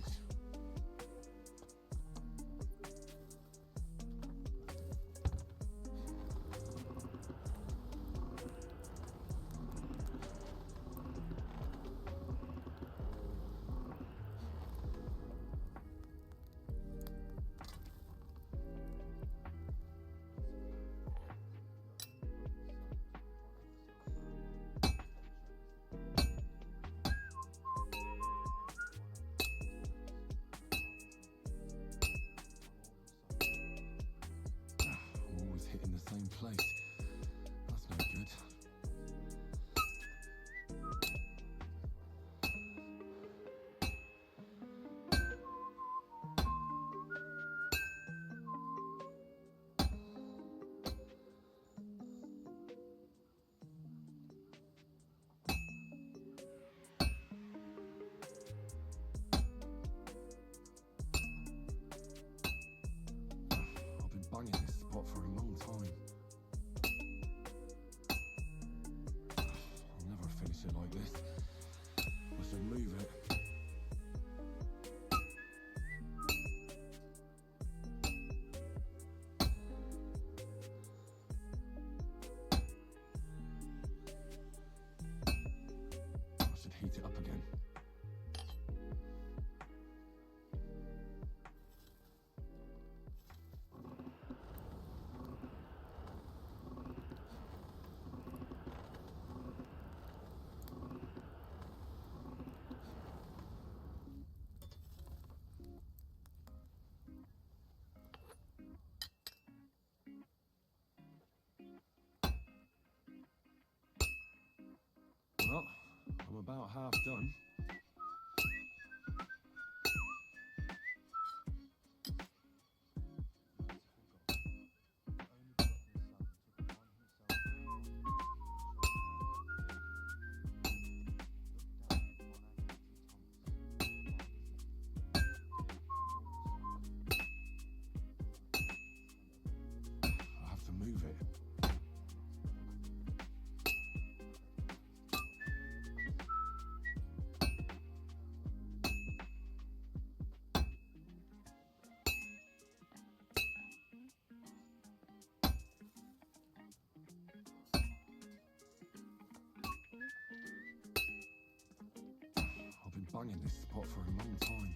choice. Always hitting the same place. That's no good. I've been banging this spot for a long time. I'll never finish it like this. I should move it. I should heat it up again. Well, I'm about half done. I have to move it. I've been banging this spot for a long time.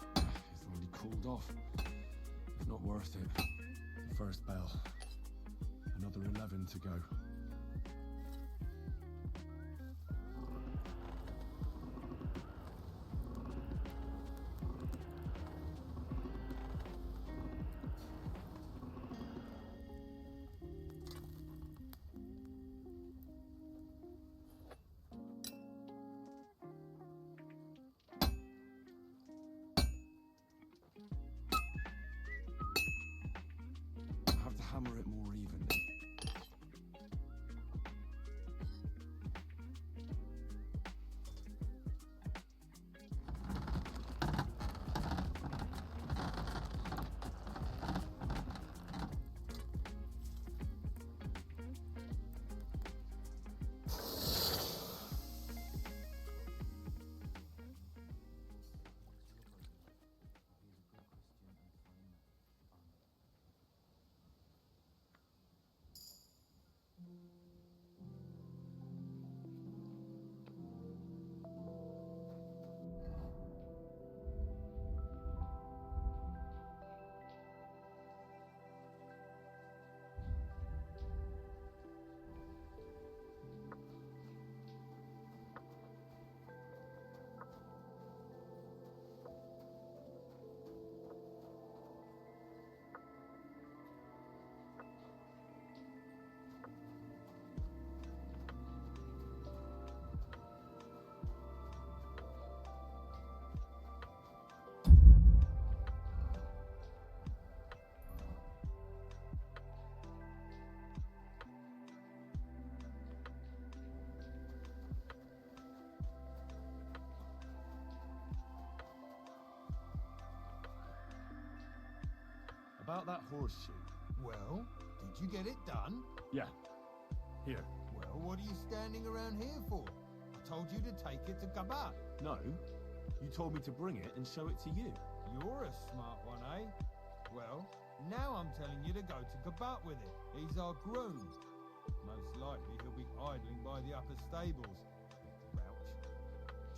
It's already cooled off. It's not worth it. The first bell. Another 11 to go. I have to hammer it more evenly. About that horseshoe. Well, did you get it done? Yeah. Here. Well, what are you standing around here for? I told you to take it to Gabat. No. You told me to bring it and show it to you. You're a smart one, eh? Well, now I'm telling you to go to Gabat with it. He's our groom. Most likely he'll be idling by the upper stables. Big grouch.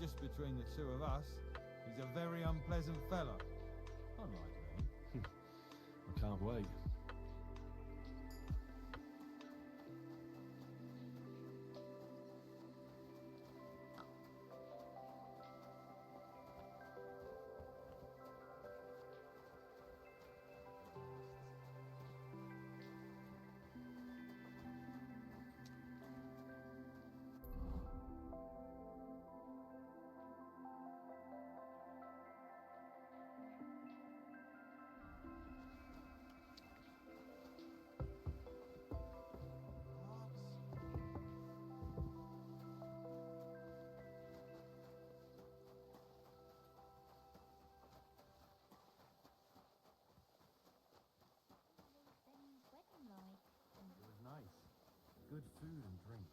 Just between the two of us, he's a very unpleasant fella. Unlike me. I can't wait. It was nice. Good food and drink.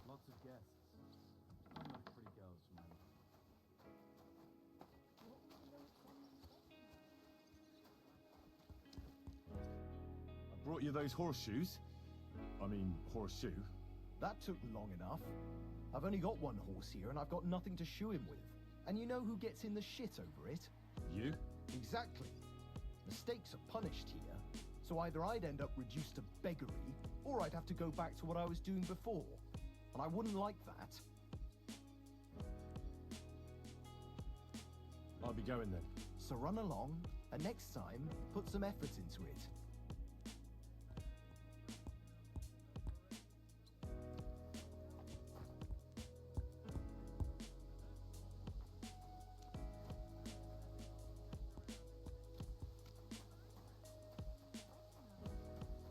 Lots of guests. Not enough pretty girls for me. I brought you those horseshoes. I mean, horseshoe. That took long enough. I've only got one horse here and I've got nothing to shoe him with. And you know who gets in the shit over it? You? Exactly. Mistakes are punished here. So either I'd end up reduced to beggary, or I'd have to go back to what I was doing before. And I wouldn't like that. I'll be going then. So run along, and next time, put some effort into it.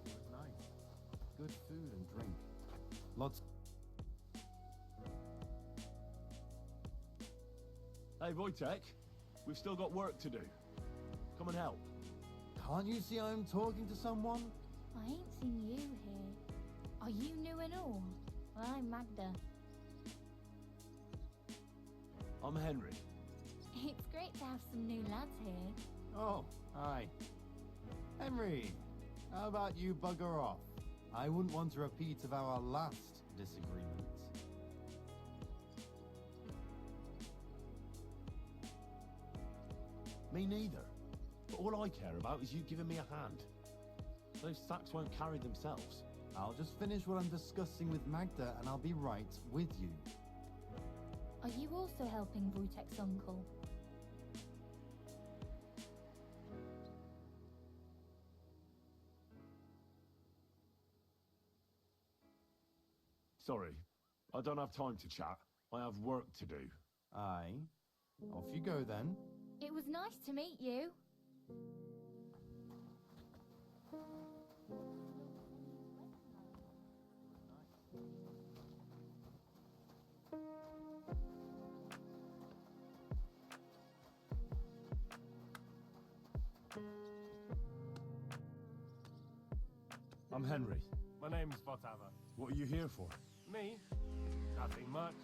It was nice. Good food and drink. Lots. Hey, Wojtek. We've still got work to do. Come and help. Can't you see I'm talking to someone? I ain't seen you here. Are you new and all? Well, I'm Magda. I'm Henry. It's great to have some new lads here. Oh, hi. Henry, how about you bugger off? I wouldn't want a repeat of our last disagreement. Me neither. But all I care about is you giving me a hand. Those sacks won't carry themselves. I'll just finish what I'm discussing with Magda and I'll be right with you. Are you also helping Wojtek's uncle? Sorry. I don't have time to chat. I have work to do. Aye. Off you go then. It was nice to meet you. I'm Henry. My name's Votava. What are you here for? Me? Nothing much.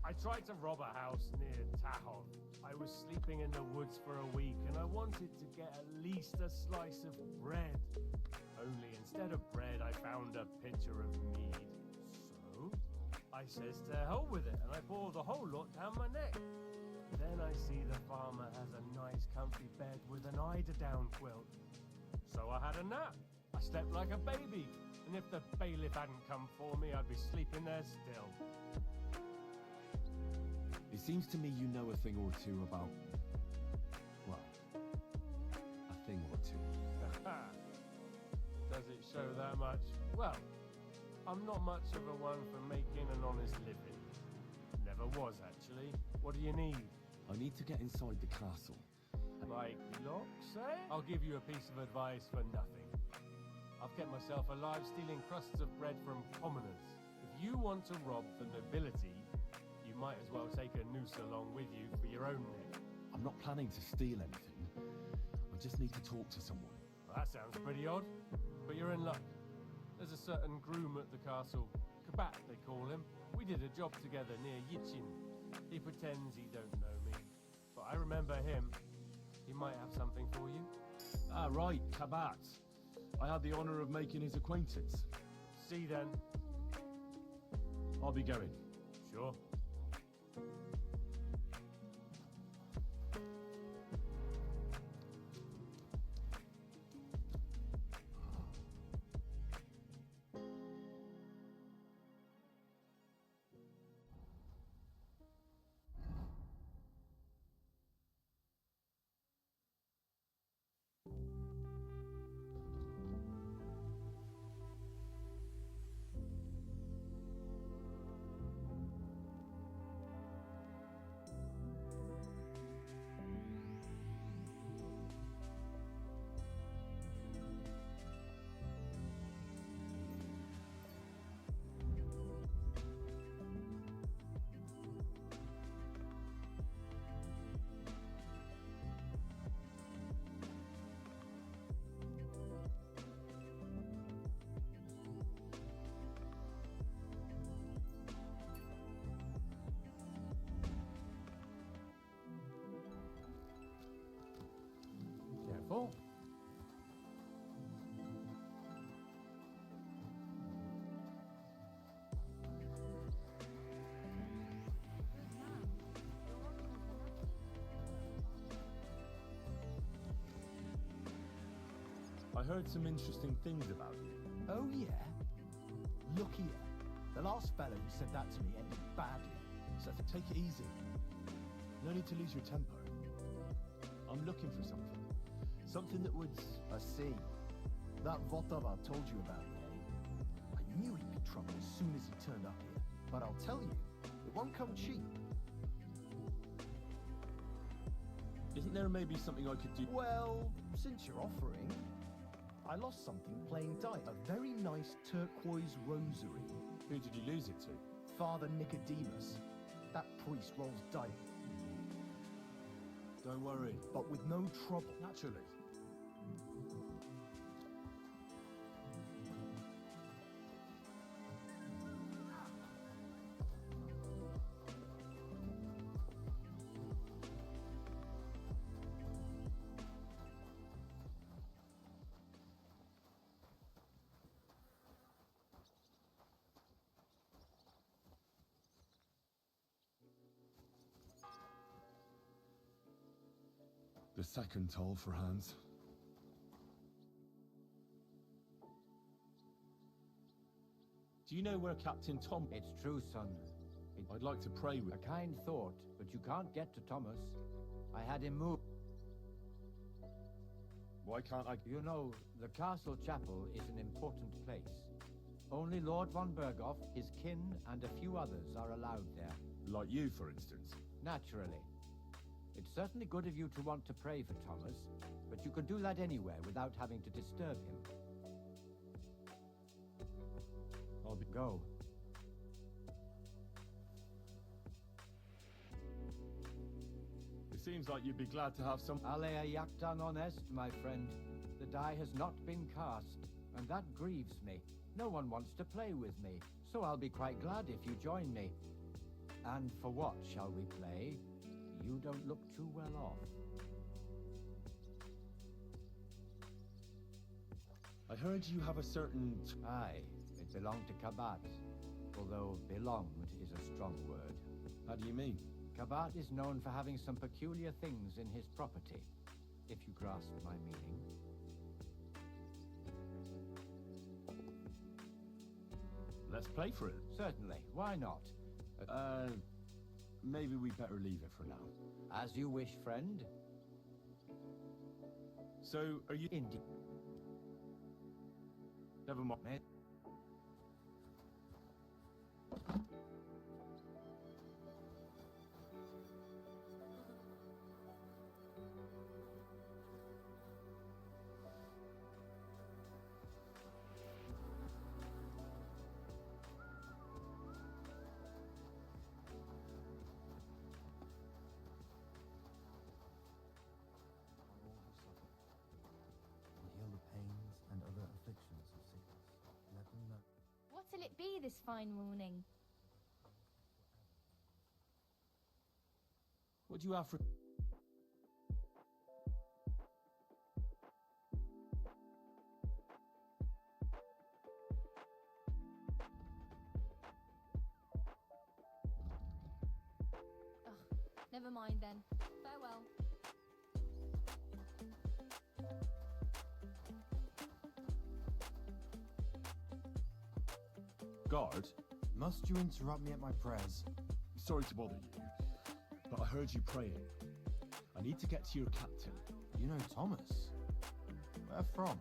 I tried to rob a house near Tahov. I was sleeping in the woods for a week and I wanted to get at least a slice of bread. Only instead of bread, I found a pitcher of mead. So, I says to hell with it and I pour the whole lot down my neck. Then I see the farmer has a nice comfy bed with an eiderdown quilt. So I had a nap. I slept like a baby. And if the bailiff hadn't come for me, I'd be sleeping there still. It seems to me you know a thing or two about... well, a thing or two. Does it show that much? Well, I'm not much of a one for making an honest living. Never was, actually. What do you need? I need to get inside the castle. Like locks, eh? I'll give you a piece of advice for nothing. I've kept myself alive stealing crusts of bread from commoners. If you want to rob the nobility, you might as well take a noose along with you for your own neck. I'm not planning to steal anything. I just need to talk to someone. That sounds pretty odd, but you're in luck. There's a certain groom at the castle, Kabat they call him. We did a job together near Yichin. He pretends he don't know me, but I remember him. He might have something for you. Ah, right, Kabat. I had the honor of making his acquaintance. See then. I'll be going. Sure. Careful. I heard some interesting things about you. Oh, yeah? Look here. The last fellow who said that to me ended badly. So take it easy. No need to lose your temper. I'm looking for something. Something that would... I see. That Votava told you about it, eh? I knew he'd be trouble as soon as he turned up here. But I'll tell you, it won't come cheap. Isn't there maybe something I could do? Well, since you're offering, I lost something playing dice. A very nice turquoise rosary. Who did you lose it to? Father Nicodemus. That priest rolls dice, Don't worry. but with no trouble. Naturally. The second toll for Hans. Do you know where Captain Tom... It's true, son. I'd like to pray with... A kind thought, but you can't get to Thomas. I had him moved. Why can't I... You know, the castle chapel is an important place. Only Lord von Berghoff, his kin, and a few others are allowed there. Like you, for instance. Naturally. It's certainly good of you to want to pray for Thomas, but you can do that anywhere without having to disturb him. I'll be... Go. It seems like you'd be glad to have some... Alea Yaktan honest, my friend. The die has not been cast, and that grieves me. No one wants to play with me, so I'll be quite glad if you join me. And for what shall we play? You don't look too well off. I heard you have a certain... Aye, it belonged to Kabat, although belonged is a strong word. How do you mean? Kabat is known for having some peculiar things in his property, if you grasp my meaning. Let's play for it. Certainly, why not? Maybe we better leave it for now. As you wish, friend. So, are you... Indeed. Never mind. it be this fine morning? What do you have for... Never mind then. Farewell. Guard? Must you interrupt me at my prayers? Sorry to bother you, but I heard you praying. I need to get to your captain. You know Thomas? Where from?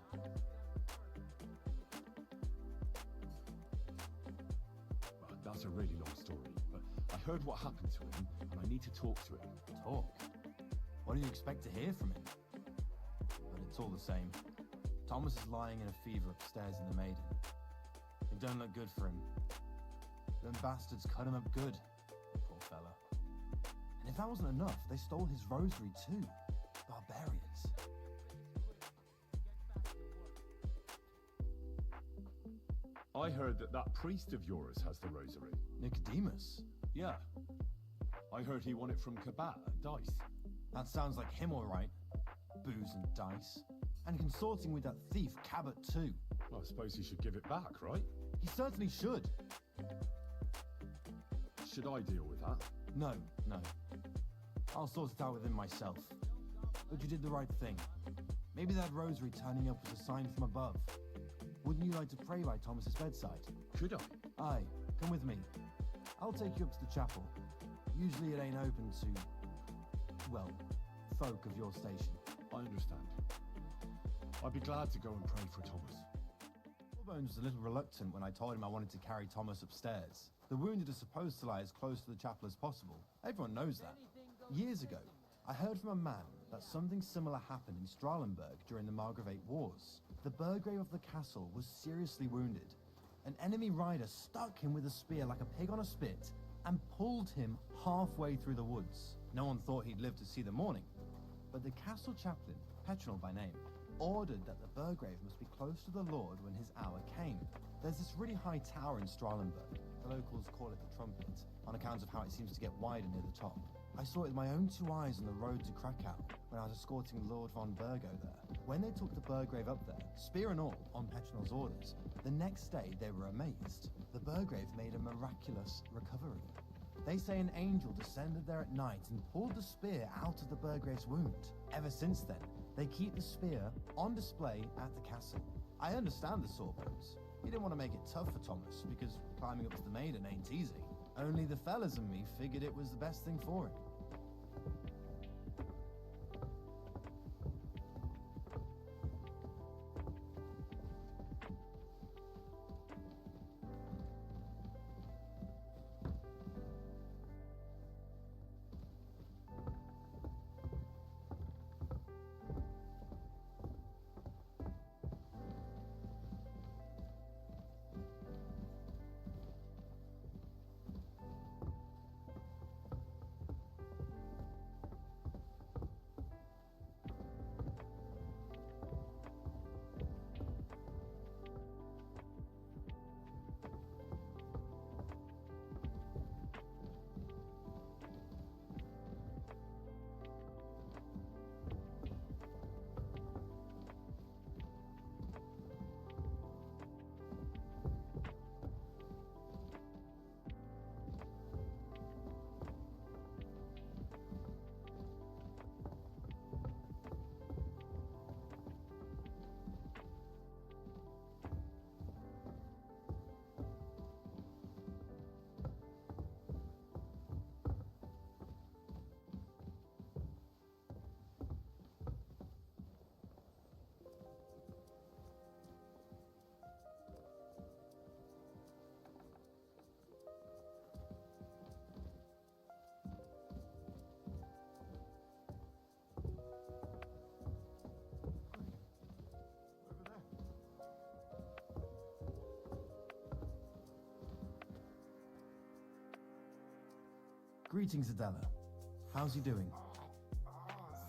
Well, that's a really long story, but I heard what happened to him, and I need to talk to him. Talk? What do you expect to hear from him? But it's all the same. Thomas is lying in a fever upstairs in the Maiden. It don't look good for him. Them bastards cut him up good, poor fella. And if that wasn't enough, they stole his rosary too. Barbarians. I heard that priest of yours has the rosary. Nicodemus? Yeah. I heard he won it from Kabat at Dice. That sounds like him, all right. Booze and dice. And consorting with that thief, Cabot, too. Well, I suppose he should give it back, right? He certainly should. Should I deal with that? No. I'll sort it out with him myself. But you did the right thing. Maybe that rosary turning up was a sign from above. Wouldn't you like to pray by Thomas's bedside? Could I? Aye, come with me. I'll take you up to the chapel. Usually it ain't open to, well, folk of your station. I understand. I'd be glad to go and pray for Thomas. Bones was a little reluctant when I told him I wanted to carry Thomas upstairs. The wounded are supposed to lie as close to the chapel as possible. Everyone knows that. Years ago, I heard from a man that something similar happened in Strahlenberg during the Margravate Wars. The Burgrave of the castle was seriously wounded. An enemy rider stuck him with a spear like a pig on a spit and pulled him halfway through the woods. No one thought he'd live to see the morning. But the castle chaplain, Petronel by name, ordered that the Burgrave must be close to the Lord when his hour came. There's this really high tower in Strahlenberg. The locals call it the Trumpet, on account of how it seems to get wider near the top. I saw it with my own two eyes on the road to Krakow when I was escorting Lord von Burgo there. When they took the Burgrave up there, spear and all, on Petronel's orders, the next day they were amazed. The Burgrave made a miraculous recovery. They say an angel descended there at night and pulled the spear out of the Burgrave's wound. Ever since then, they keep the spear on display at the castle. I understand the Sawbones. He didn't want to make it tough for Thomas, because climbing up to the Maiden ain't easy. Only the fellas and me figured it was the best thing for him. Greetings, Adela. How's he doing?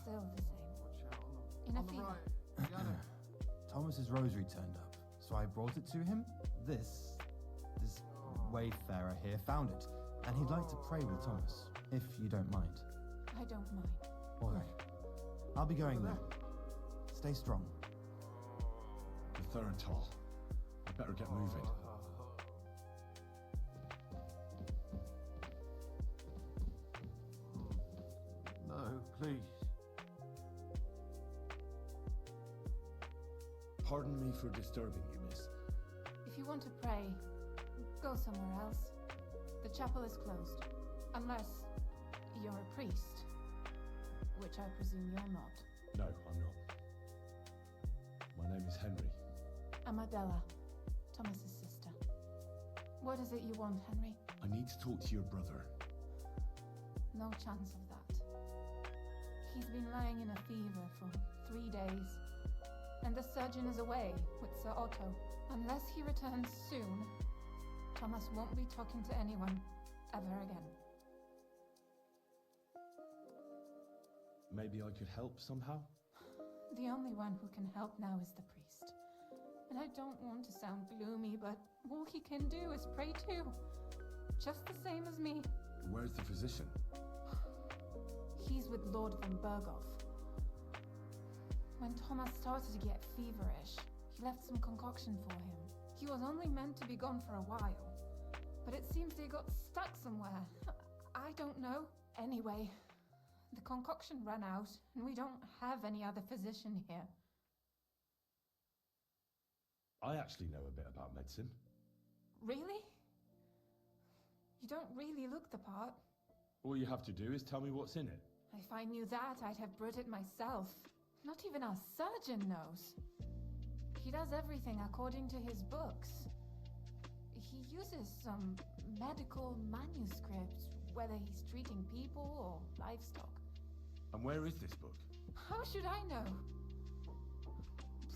Still the same. In a fever. Thomas's rosary turned up, so I brought it to him. This wayfarer here found it, and he'd like to pray with Thomas, if you don't mind. I don't mind. All right. I'll be going then. Stay strong. The third tall. I better get moving. No, please. Pardon me for disturbing you, miss. If you want to pray, go somewhere else. The chapel is closed. Unless you're a priest. Which I presume you're not. No, I'm not. My name is Henry. I'm Adela, Thomas's sister. What is it you want, Henry? I need to talk to your brother. No chance of that. He's been lying in a fever for 3 days. And the surgeon is away with Sir Otto. Unless he returns soon, Thomas won't be talking to anyone ever again. Maybe I could help somehow? The only one who can help now is the priest. And I don't want to sound gloomy, but all he can do is pray too. Just the same as me. Where's the physician? He's with Lord von Berghoff. When Thomas started to get feverish, he left some concoction for him. He was only meant to be gone for a while, but it seems they got stuck somewhere. I don't know. Anyway, the concoction ran out, and we don't have any other physician here. I actually know a bit about medicine. Really? You don't really look the part. All you have to do is tell me what's in it. If I knew that, I'd have brewed it myself. Not even our surgeon knows. He does everything according to his books. He uses some medical manuscript, whether he's treating people or livestock. And where is this book? How should I know?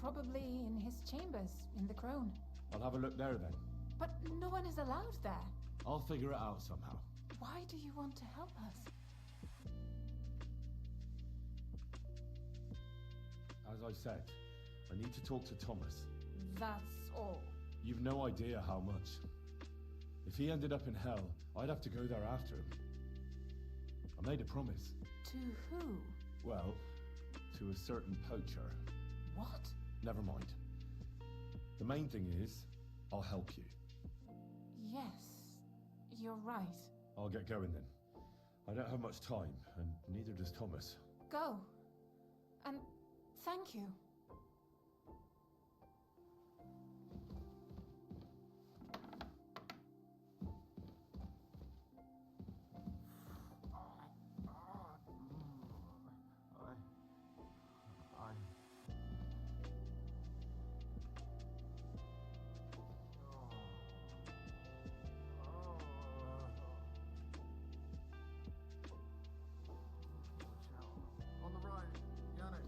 Probably in his chambers, in the Crone. I'll have a look there then. But no one is allowed there. I'll figure it out somehow. Why do you want to help us? As I said, I need to talk to Thomas. That's all. You've no idea how much. If he ended up in hell, I'd have to go there after him. I made a promise. To who? Well, to a certain poacher. What? Never mind. The main thing is, I'll help you. Yes, you're right. I'll get going then. I don't have much time, and neither does Thomas. Go. And thank you. On the right, Yannick.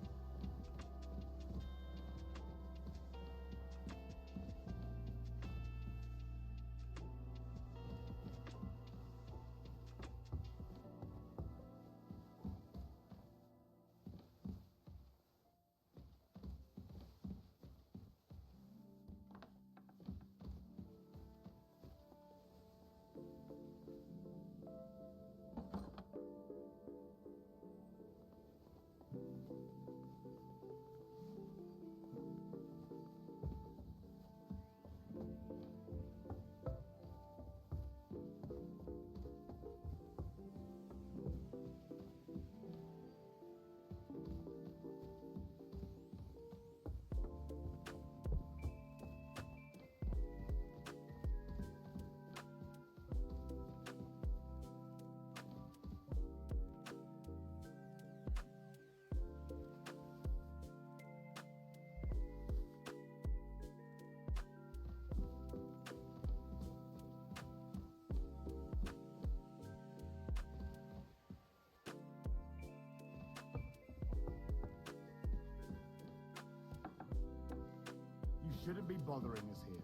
You shouldn't be bothering us here.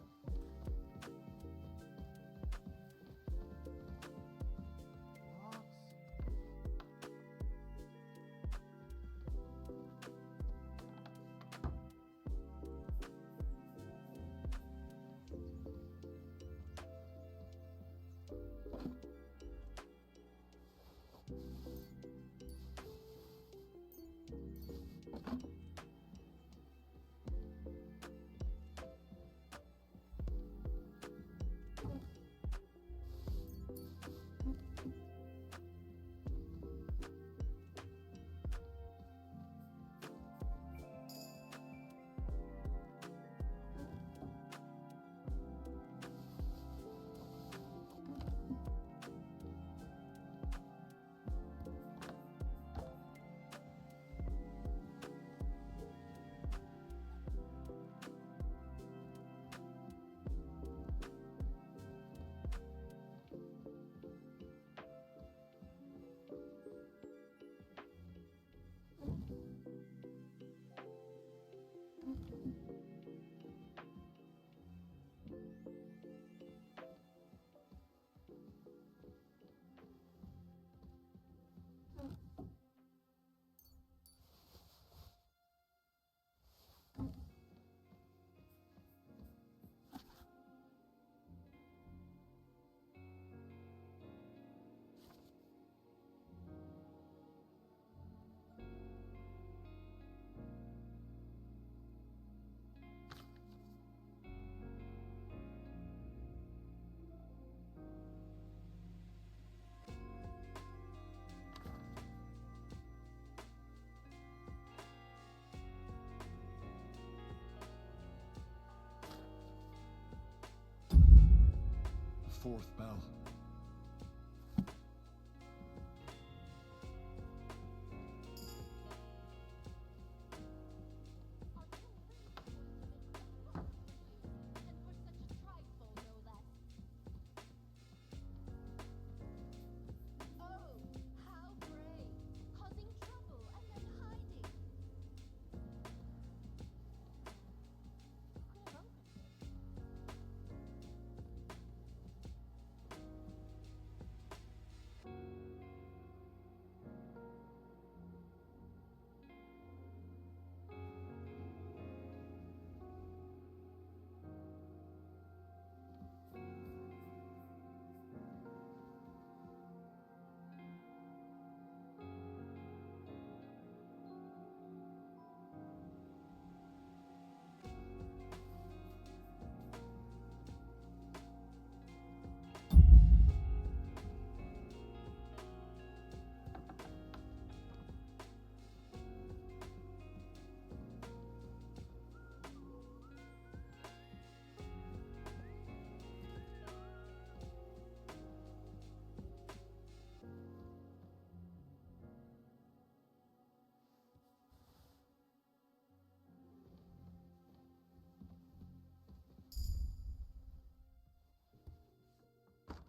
fourth bell.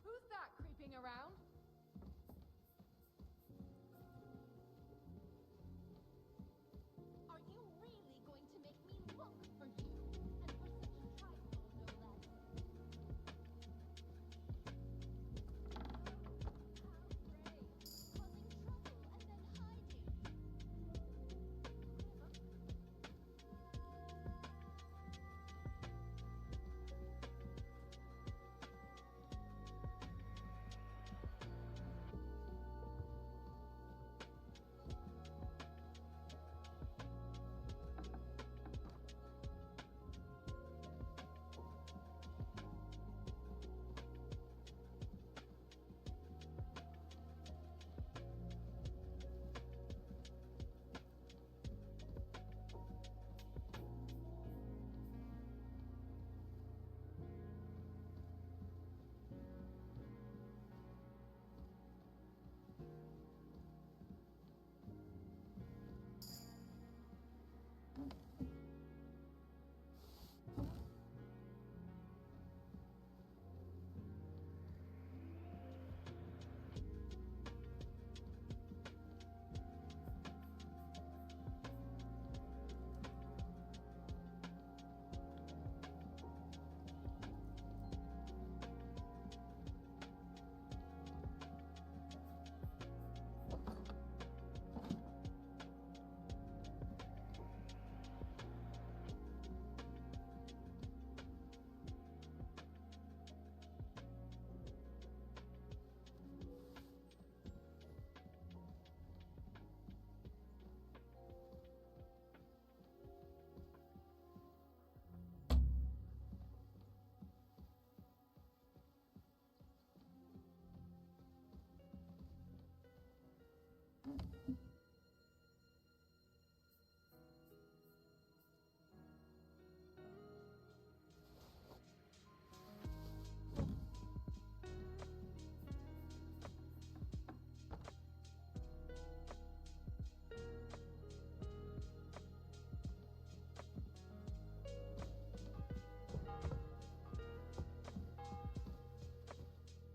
Who's that creeping around? Are you really going to make me look for you? And for such a trifle, no less. How brave. Causing trouble and then hiding.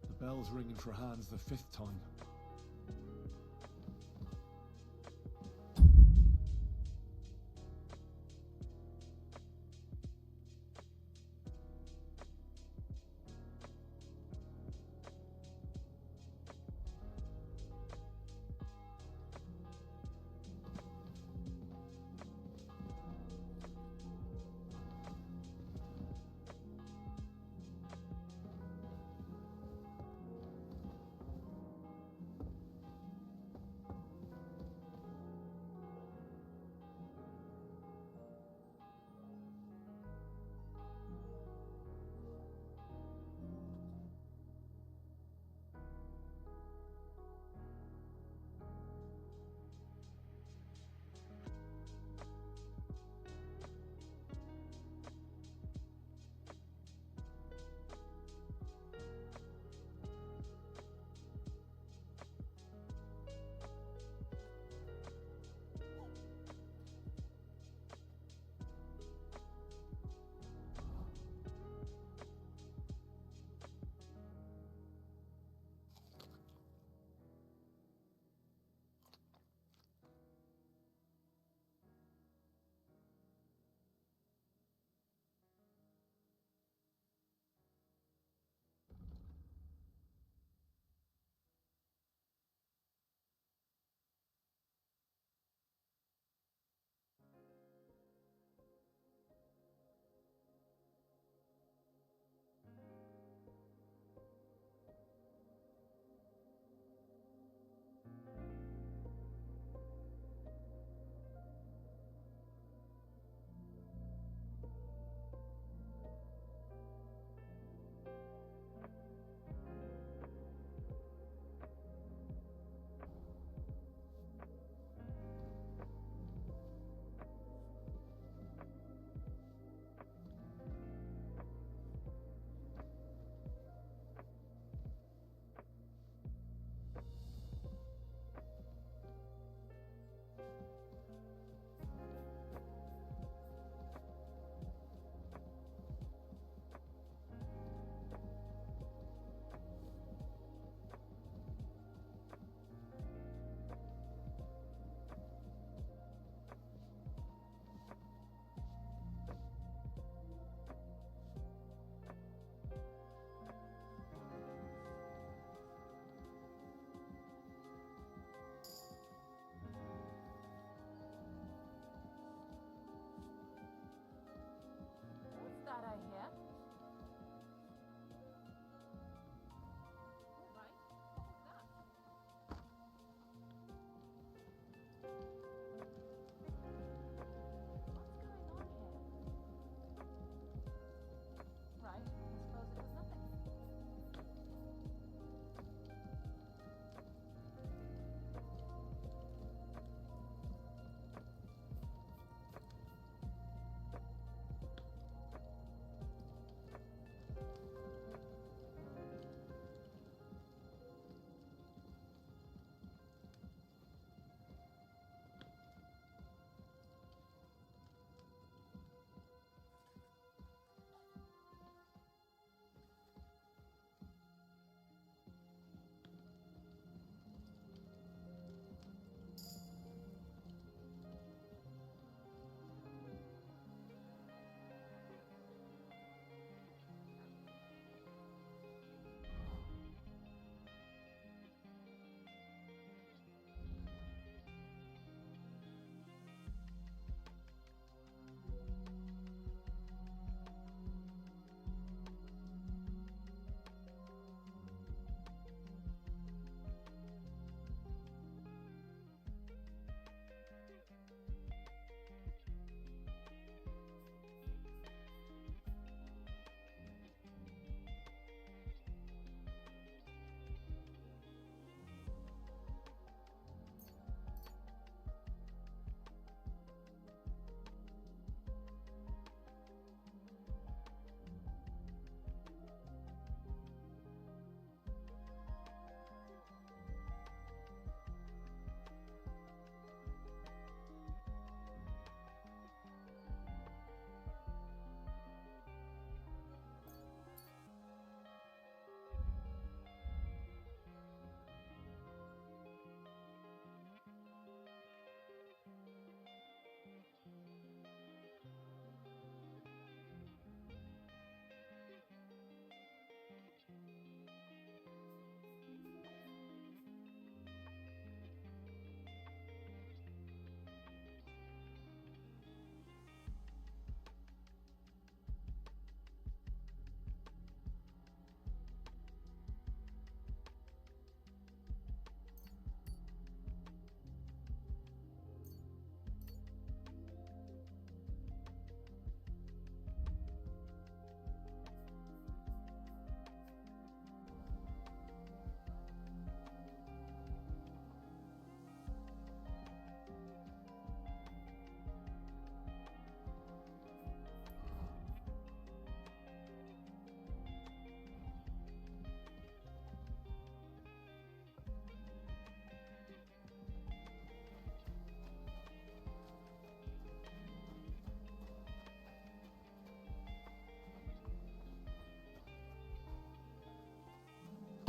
The bell's ringing for Hans the fifth time.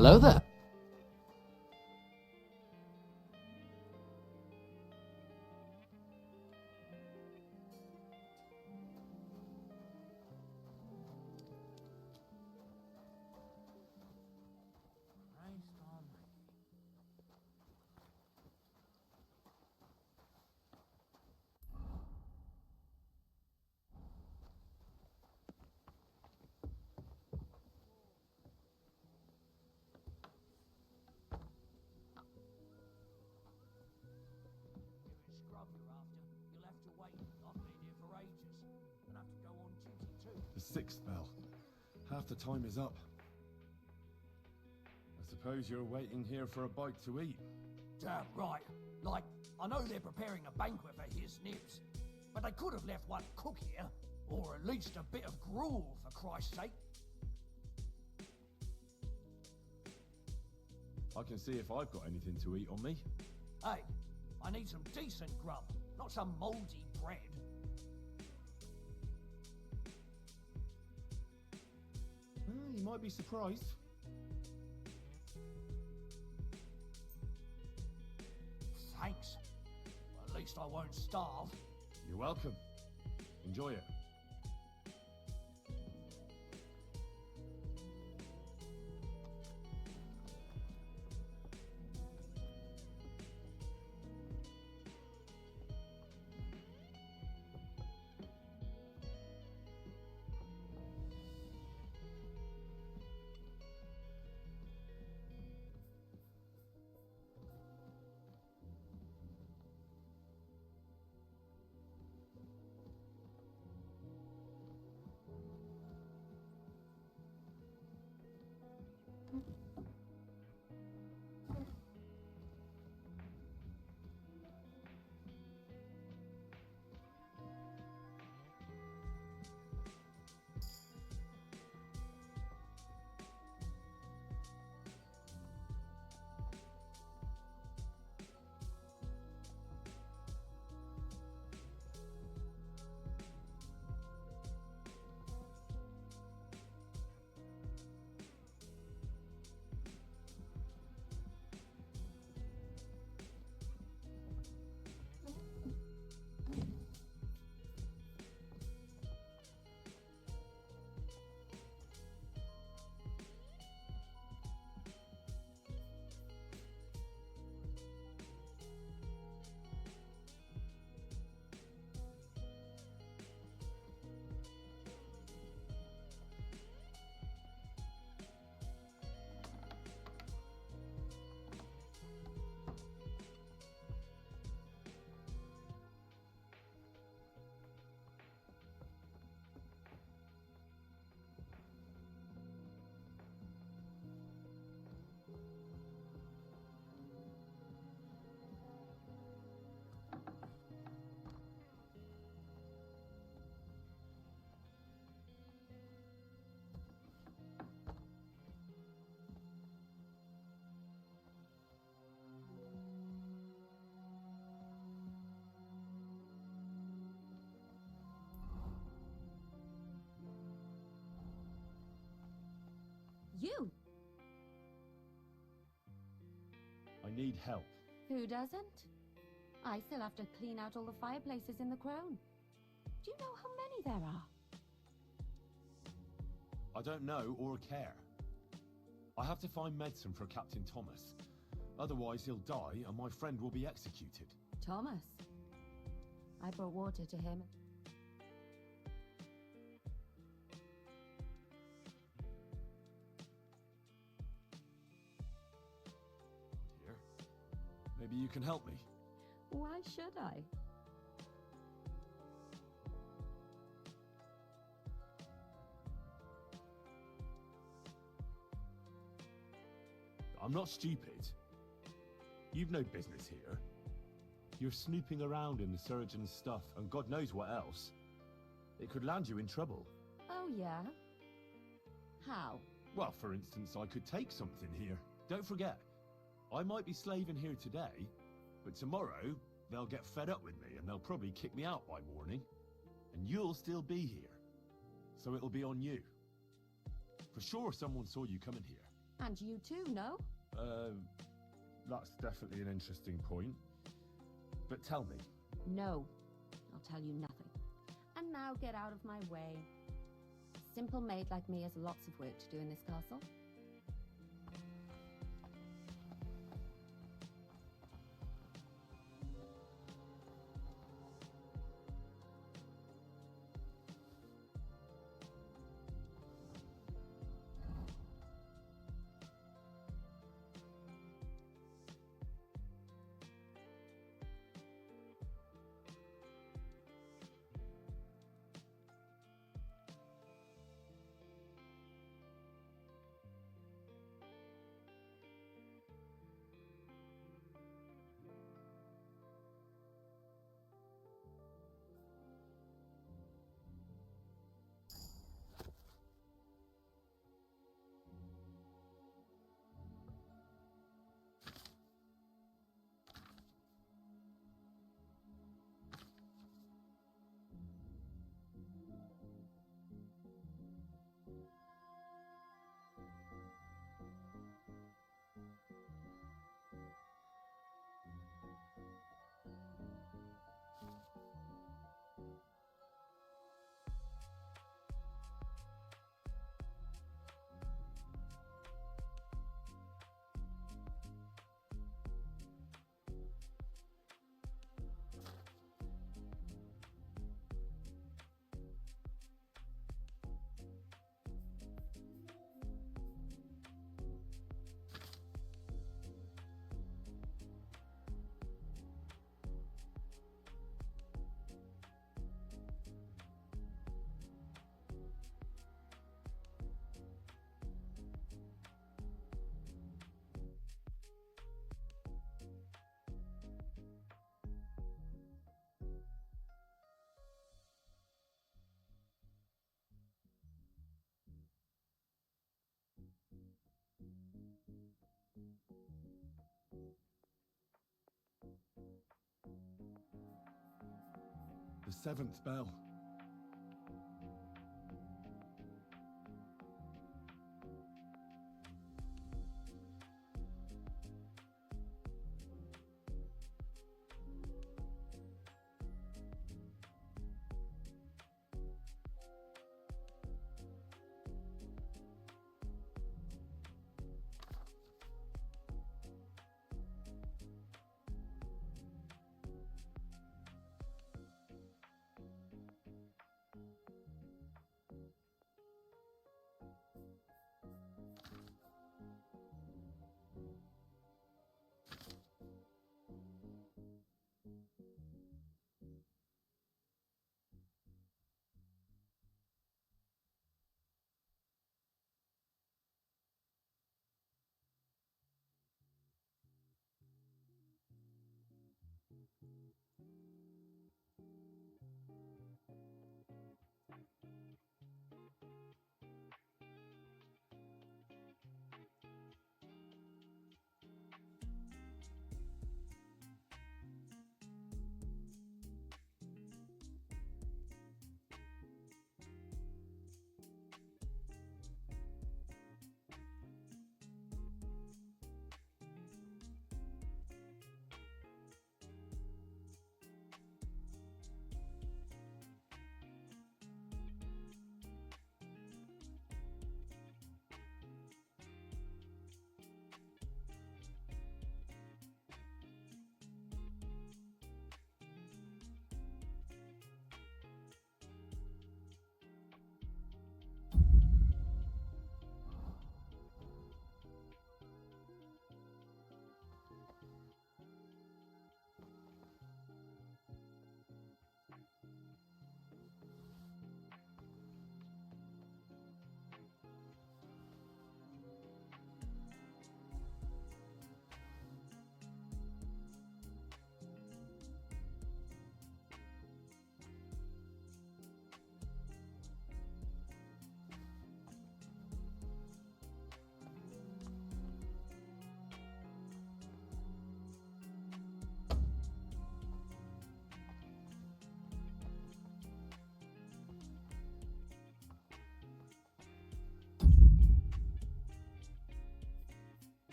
Hello there. The sixth bell. Half the time is up. I suppose you're waiting here for a bite to eat. Damn right. Like, I know they're preparing a banquet for his nibs, but they could have left one cook here, or at least a bit of gruel, for Christ's sake. I can see if I've got anything to eat on me. Hey, I need some decent grub, not some mouldy bread. You might be surprised. Thanks. At least I won't starve. You're welcome. Enjoy it. You! I need help. Who doesn't? I still have to clean out all the fireplaces in the Crown. Do you know how many there are? I don't know or care. I have to find medicine for Captain Thomas. Otherwise he'll die and my friend will be executed. Thomas. I brought water to him. Here. Maybe you can help me. Why should I? I'm not stupid. You've no business here. You're snooping around in the surgeon's stuff and God knows what else. It could land you in trouble. Oh, yeah? How? Well, for instance, I could take something here. Don't forget, I might be slaving here today, but tomorrow they'll get fed up with me and they'll probably kick me out by morning. And you'll still be here. So it'll be on you. For sure someone saw you coming here. And you too, no? That's definitely an interesting point. But tell me. No, I'll tell you nothing. And now get out of my way. A simple maid like me has lots of work to do in this castle. The seventh bell.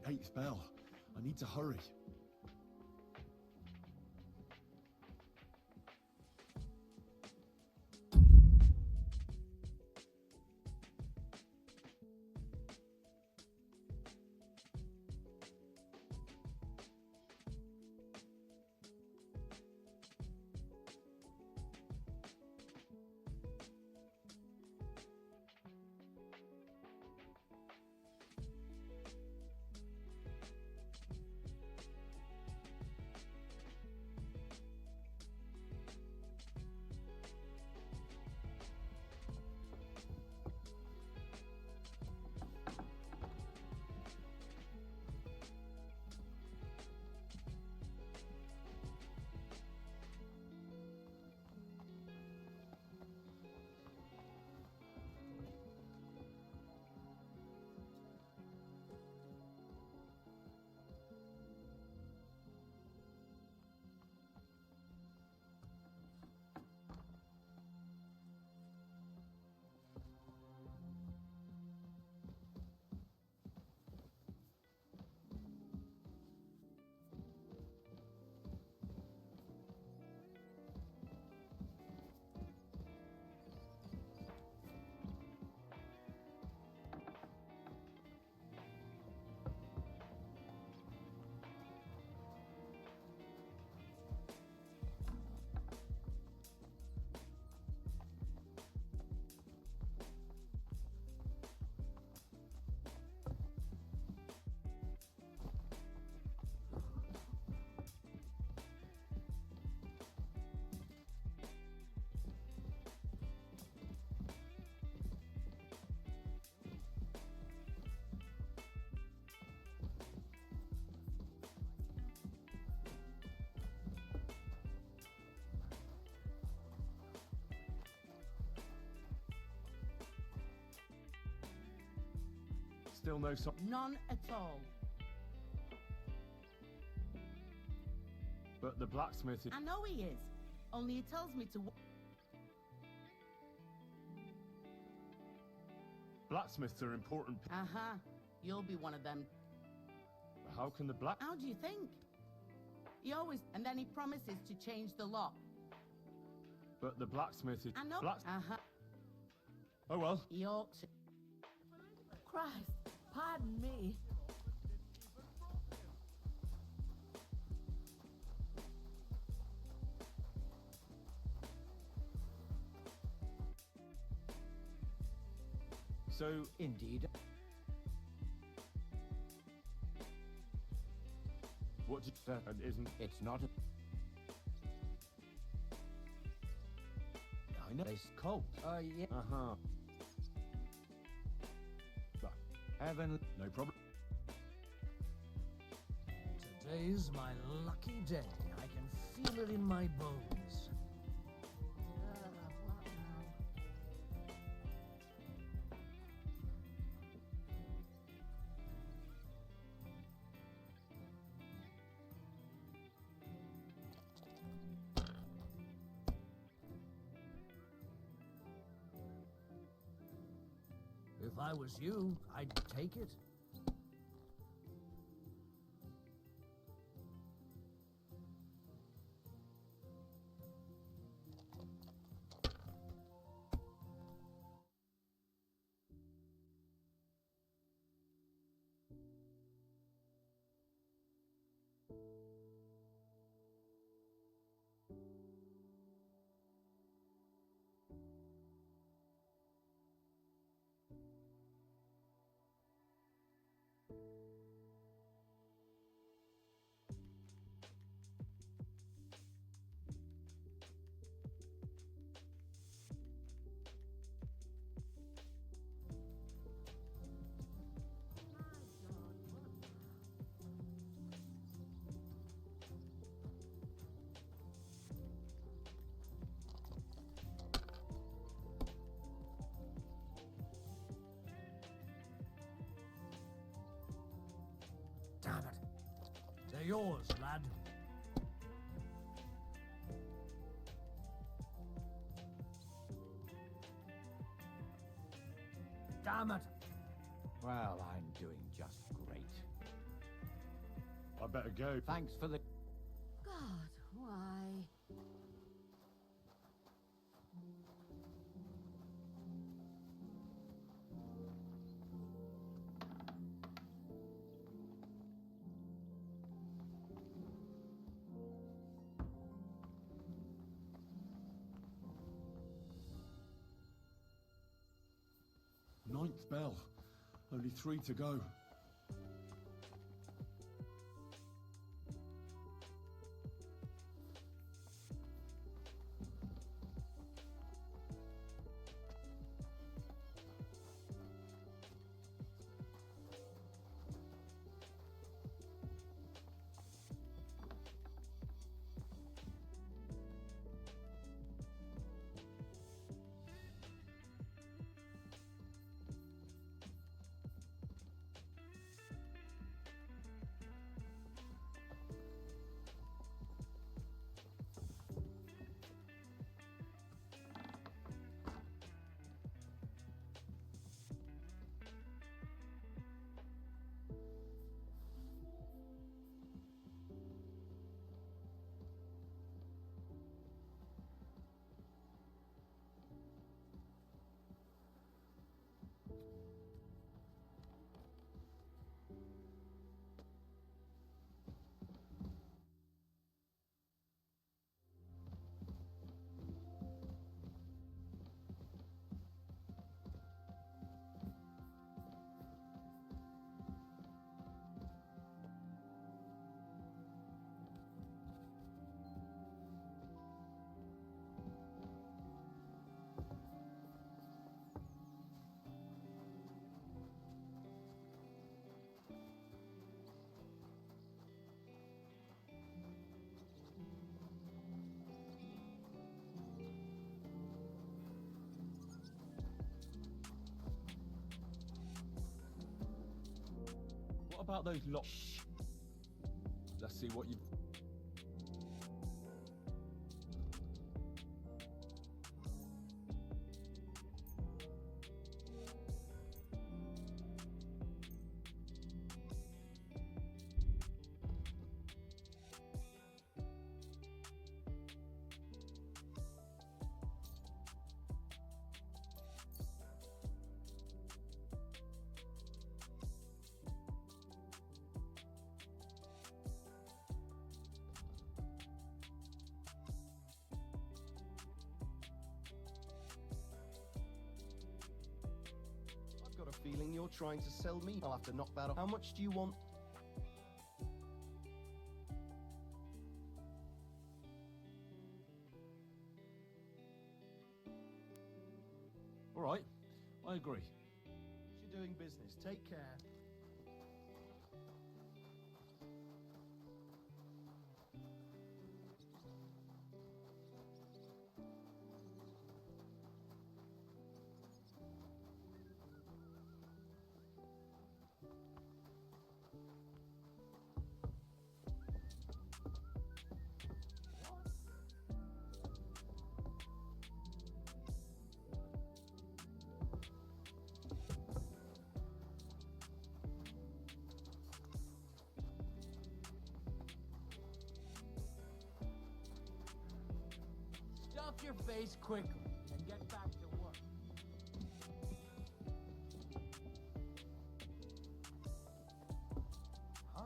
the 8th bell. I need to hurry. Still no sign. None at all. But the blacksmith is... I know he is. Only he tells me to... Blacksmiths are important. Uh-huh. You'll be one of them. How can the black... How do you think? He always... And then he promises to change the lock. But the blacksmith is... I know. Uh-huh. Oh well. He ought to... Christ, pardon me. So... Indeed. What did you say? And isn't... It's not a... I know. It's cold. Yeah. Uh-huh. Heaven... No problem. Today's my lucky day. I can feel it in my bones. If I was you, I'd take it. Damn it. They're yours, lad. Damn it. Well, I'm doing just great. I better go. Thanks for the... God, why? Ninth bell. Only 3 to go. What about those locks? Let's see what you... I've got a feeling you're trying to sell me. I'll have to knock that off. How much do you want? All right, I agree. You're doing business. Take care. Stuff your face quickly and get back to work. Huh?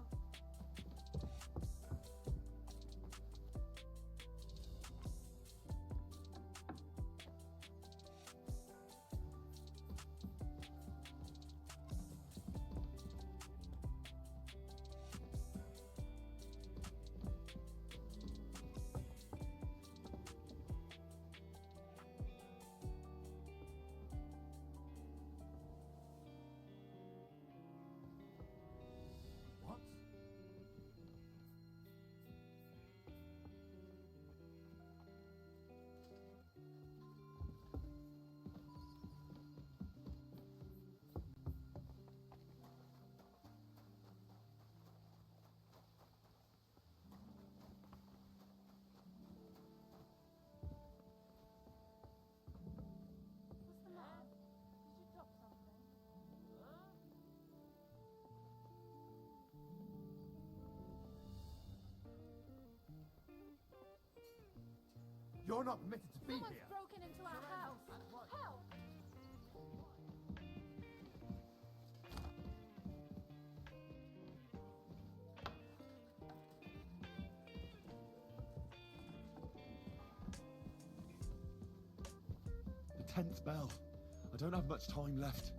You're not permitted to be Someone's here. broken into our house. Help! The 10th bell. I don't have much time left.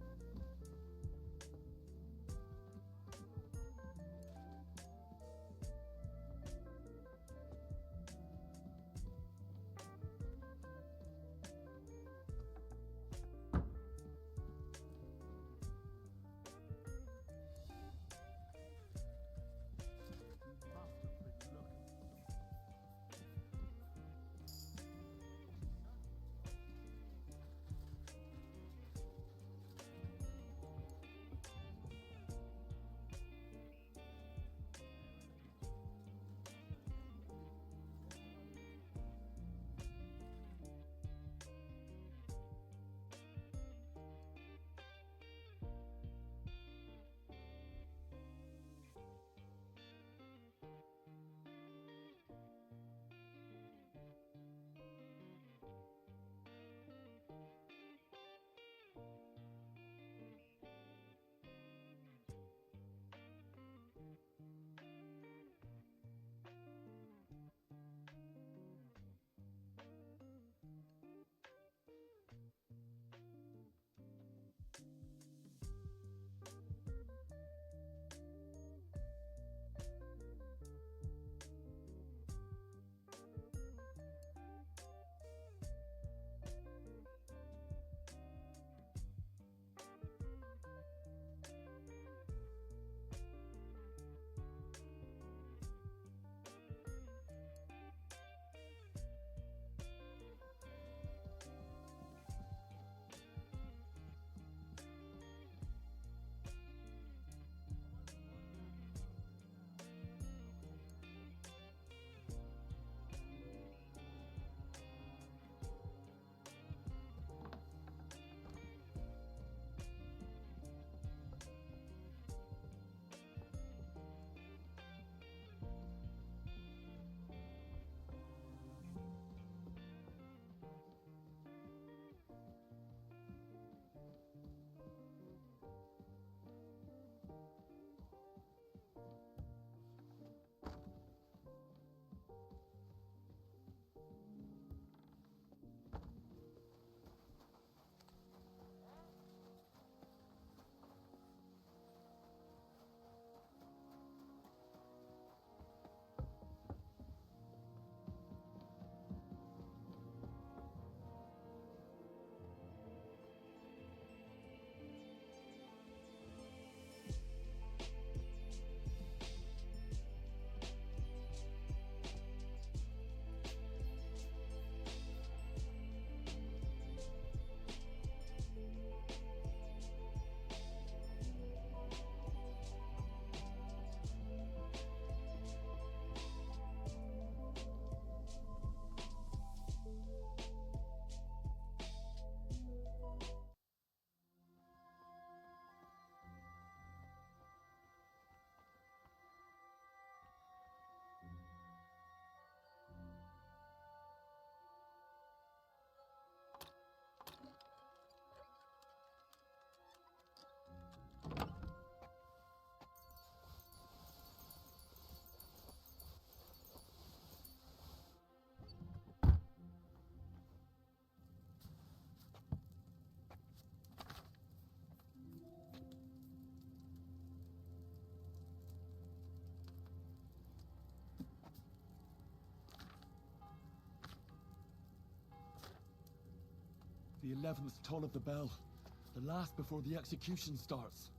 The 11th toll of the bell. The last before the execution starts.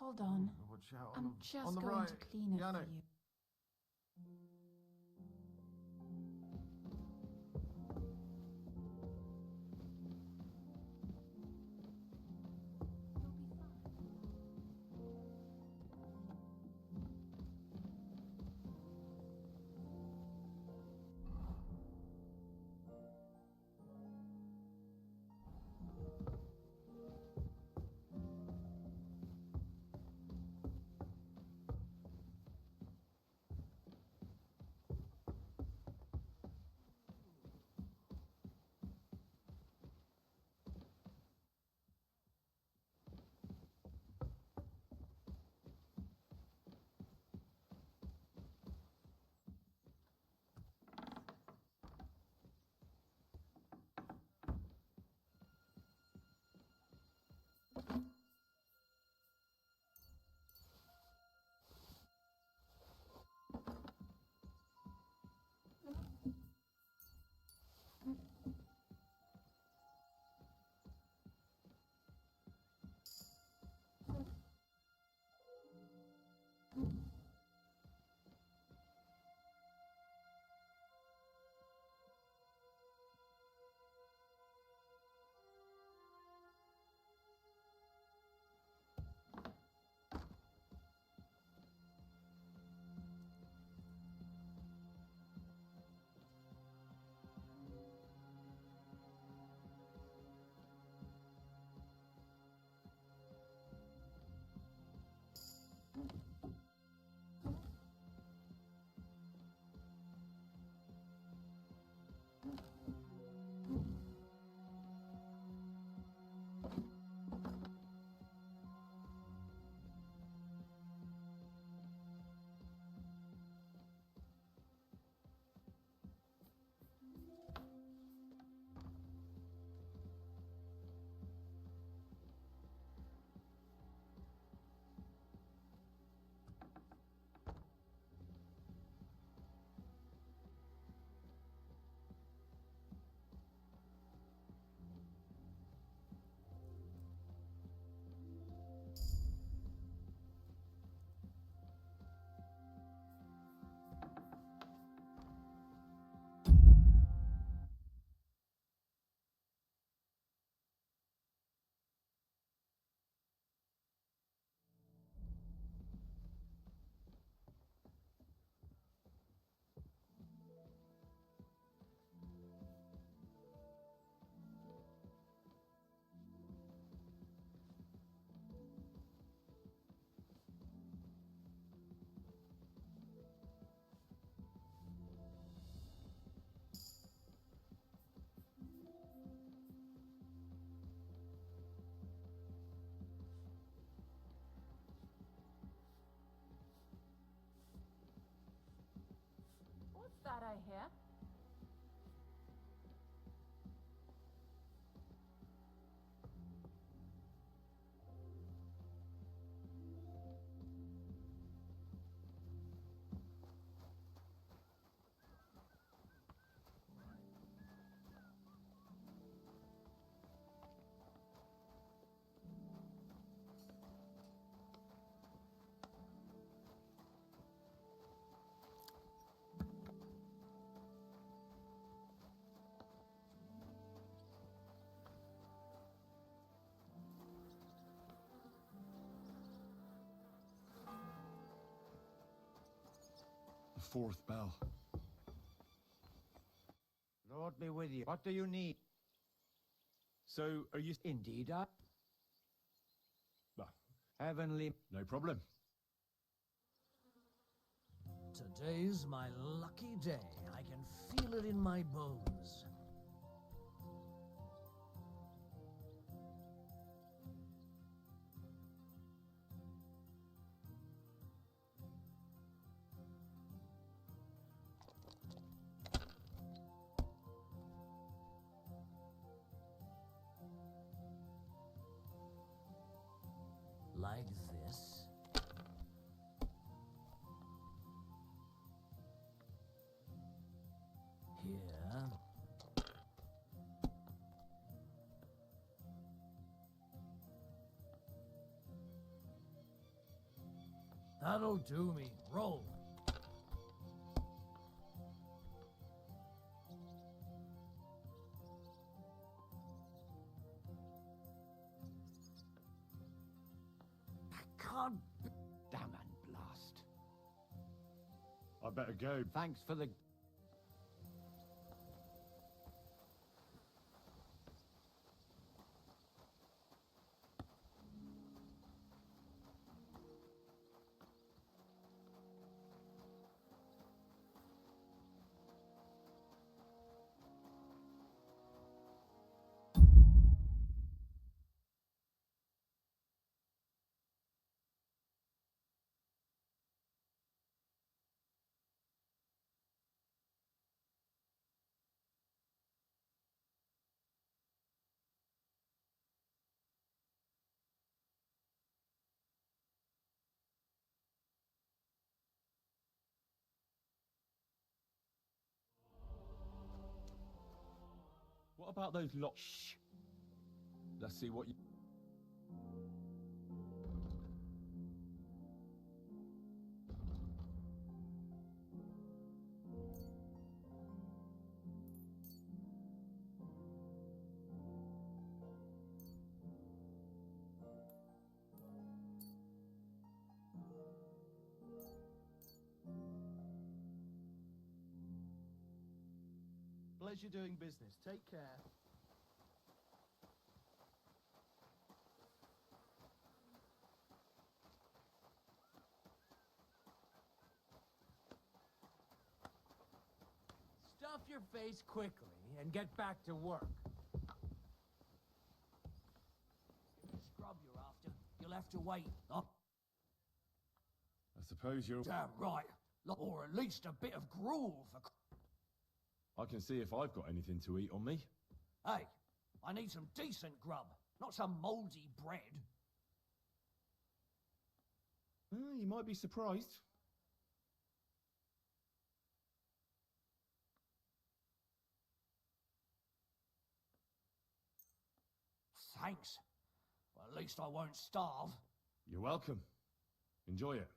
Hold on. Watch out I'm on just the going right. to clean it Yannick. for you. What's that I hear? The fourth bell. Lord be with you. What do you need? So, are you... Indeed, I... Well, Heavenly... no problem. Today's my lucky day. I can feel it in my bones. Like this. Here. That'll do me. Roll. Can't. Damn and blast. I better go. Thanks for the... What about those locks? Shh. Let's see what you... Pleasure doing business. Take care. Stuff your face quickly and get back to work. The scrub you're after, you'll have to wait. Oh, I suppose you're... damn right. Or at least a bit of gruel for... I can see if I've got anything to eat on me. Hey, I need some decent grub, not some mouldy bread. You might be surprised. Thanks. Well, at least I won't starve. You're welcome. Enjoy it.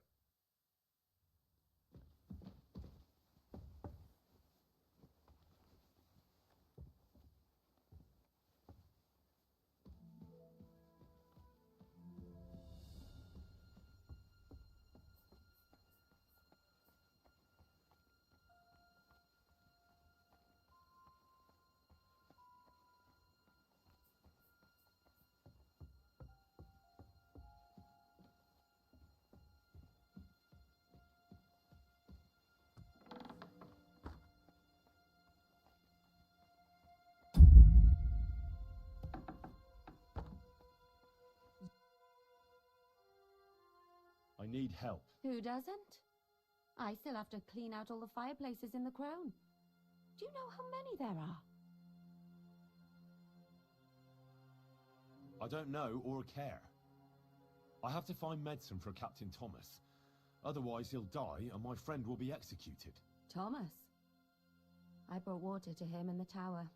I need help. Who doesn't? I still have to clean out all the fireplaces in the crown. Do you know how many there are? I don't know or care. I have to find medicine for Captain Thomas. Otherwise he'll die and my friend will be executed. Thomas. I brought water to him in the tower.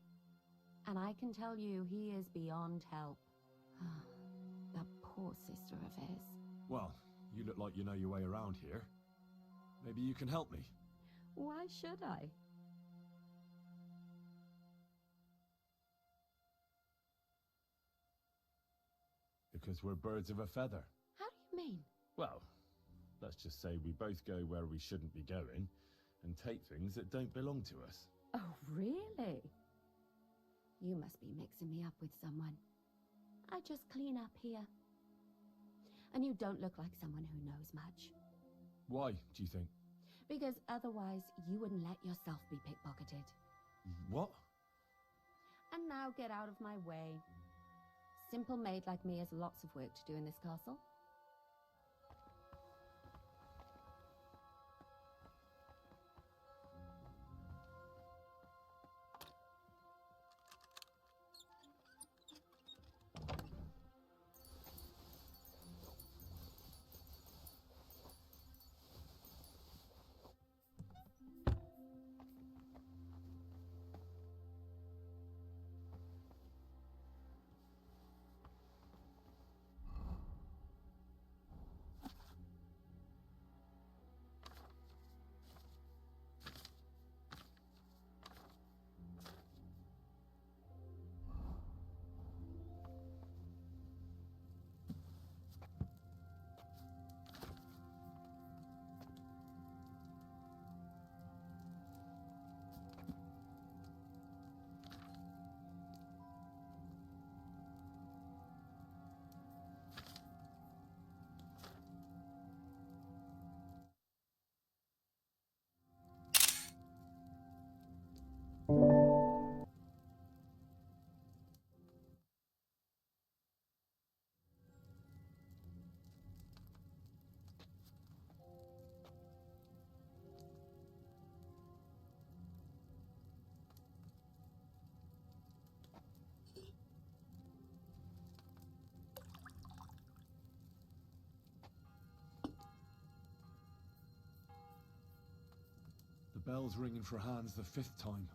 And I can tell you he is beyond help. That poor sister of his. Well, you look like you know your way around here. Maybe you can help me. Why should I? Because we're birds of a feather. How do you mean? Well, let's just say we both go where we shouldn't be going and take things that don't belong to us. Oh, really? You must be mixing me up with someone. I just clean up here. And you don't look like someone who knows much. Why, do you think? Because otherwise you wouldn't let yourself be pickpocketed. What? And now get out of my way. Simple maid like me has lots of work to do in this castle. Bell's ringing for hands the 5th time.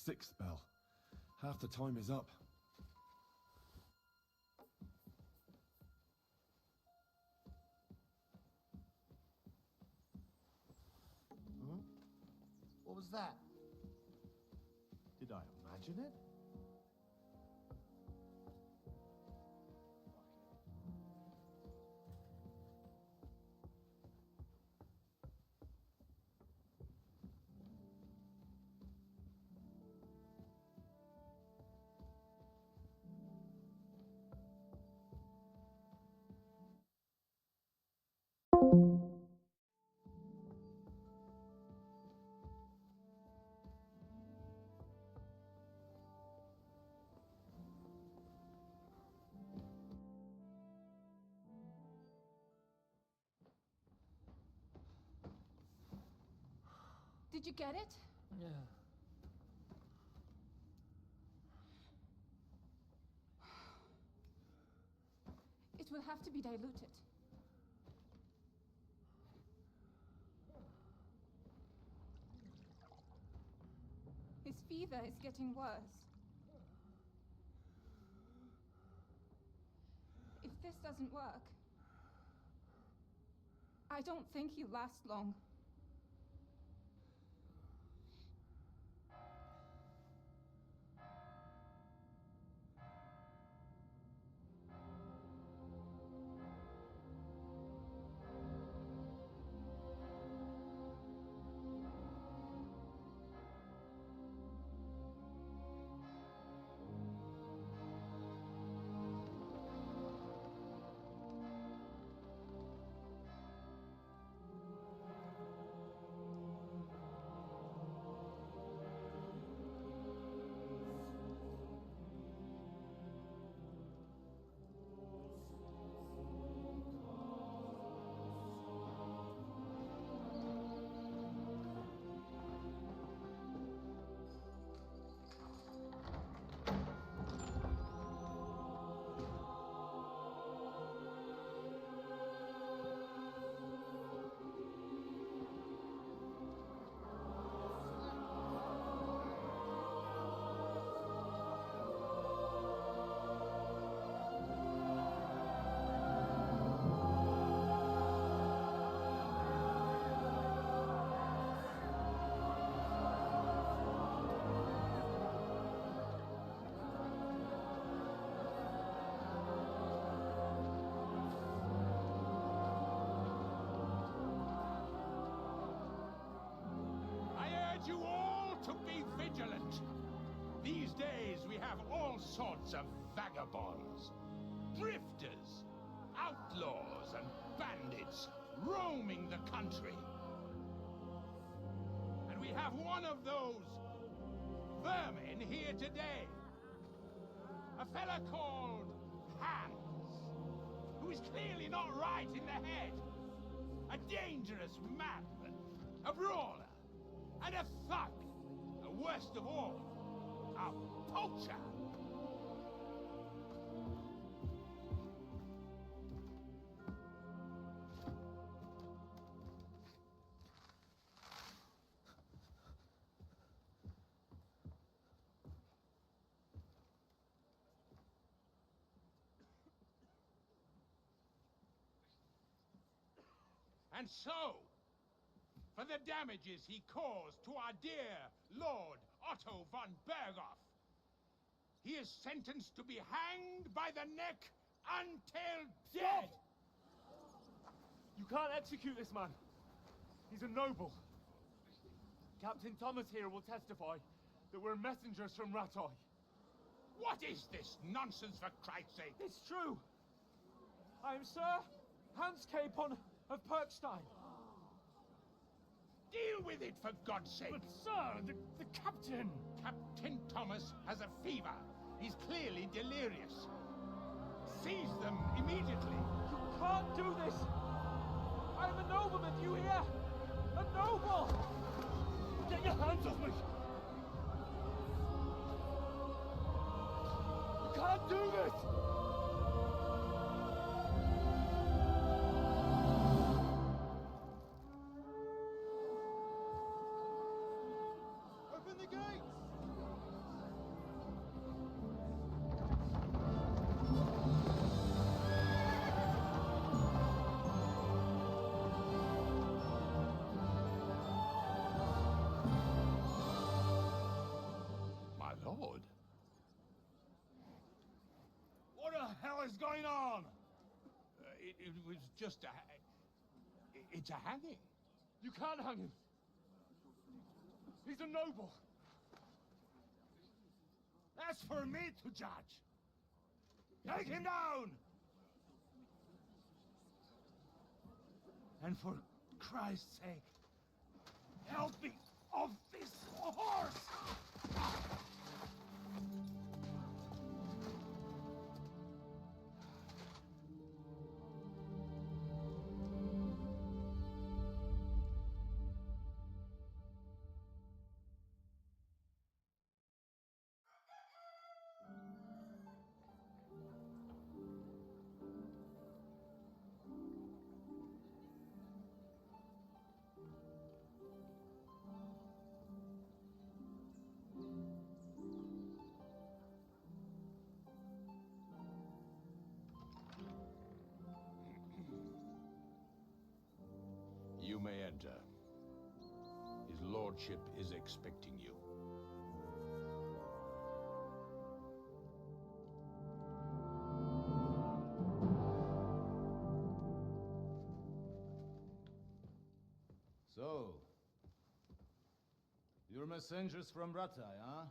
sixth bell. Half the time is up. Huh? What was that? Did I imagine it? Did you get it? Yeah. It will have to be diluted. His fever is getting worse. If this doesn't work, I don't think he'll last long. You all to be vigilant. These days we have all sorts of vagabonds, drifters, outlaws and bandits roaming the country. And we have one of those vermin here today. A fella called Hans, who is clearly not right in the head. A dangerous madman, a brawler, and a thug, and worst of all, a poacher. And so, for the damages he caused to our dear Lord Otto von Berghoff, he is sentenced to be hanged by the neck until dead! You can't execute this man. He's a noble. Captain Thomas here will testify that we're messengers from Ratoi. What is this nonsense, for Christ's sake? It's true. I am Sir Hans Capon of Perkstein. Deal with it, for God's sake! But sir, the captain... Captain Thomas has a fever. He's clearly delirious. Seize them immediately. You can't do this! I'm a nobleman, you hear? A noble! Get your hands off me! You can't do this! Open the gates! What is going on? It was just a... It's a hanging. You can't hang him. He's a noble. That's for me to judge. Take him down! And for Christ's sake, help me off this horse! You may enter. His lordship is expecting you. So, you're messengers from Ratai, huh?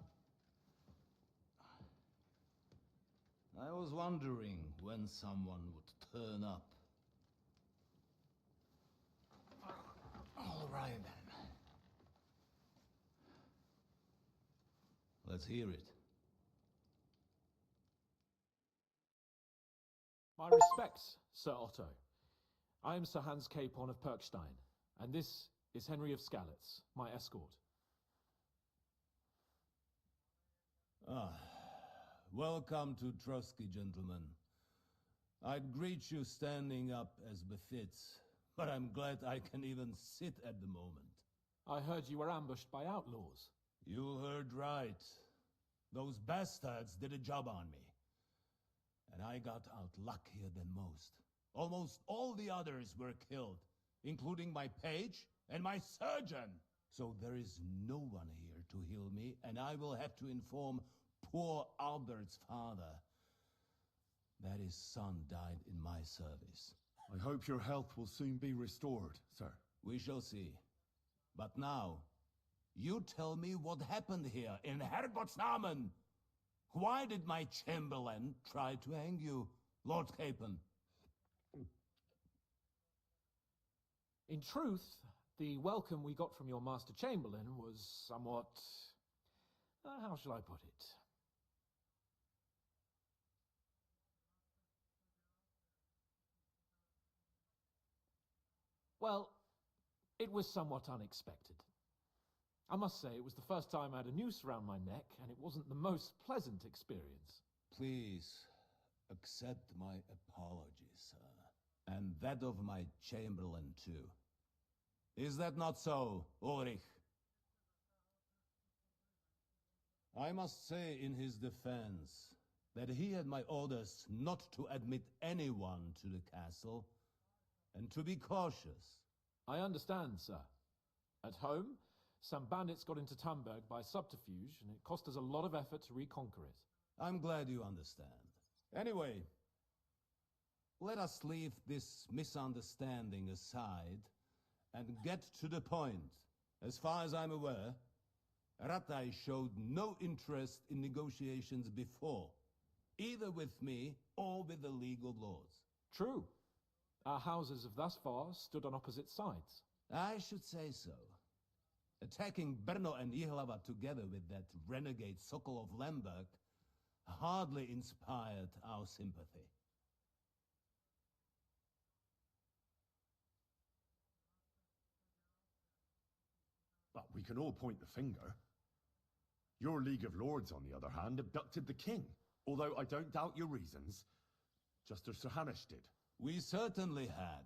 I was wondering when someone would turn up. All right, then. Let's hear it. My respects, Sir Otto. I am Sir Hans Capon of Perkstein, and this is Henry of Skalitz, my escort. Welcome to Trotsky, gentlemen. I'd greet you standing up as befits, but I'm glad I can even sit at the moment. I heard you were ambushed by outlaws. You heard right. Those bastards did a job on me. And I got out luckier than most. Almost all the others were killed, including my page and my surgeon. So there is no one here to heal me, and I will have to inform poor Albert's father that his son died in my service. I hope your health will soon be restored, sir. We shall see. But now, you tell me what happened here in Herrgottsnamen. Why did my chamberlain try to hang you, Lord Capon? In truth, the welcome we got from your Master Chamberlain was somewhat... how shall I put it? Well, it was somewhat unexpected. I must say, it was the first time I had a noose around my neck, and it wasn't the most pleasant experience. Please, accept my apologies, sir. And that of my chamberlain, too. Is that not so, Ulrich? I must say in his defense that he had my orders not to admit anyone to the castle, and to be cautious. I understand, sir. At home, some bandits got into Tamberg by subterfuge, and it cost us a lot of effort to reconquer it. I'm glad you understand. Anyway, let us leave this misunderstanding aside and get to the point. As far as I'm aware, Ratai showed no interest in negotiations before, either with me or with the League of Lords. True. Our houses have thus far stood on opposite sides. I should say so. Attacking Brno and Jihlava together with that renegade Sokol of Lemberg hardly inspired our sympathy. But we can all point the finger. Your League of Lords, on the other hand, abducted the king. Although I don't doubt your reasons, just as Sir Hanush did. We certainly had.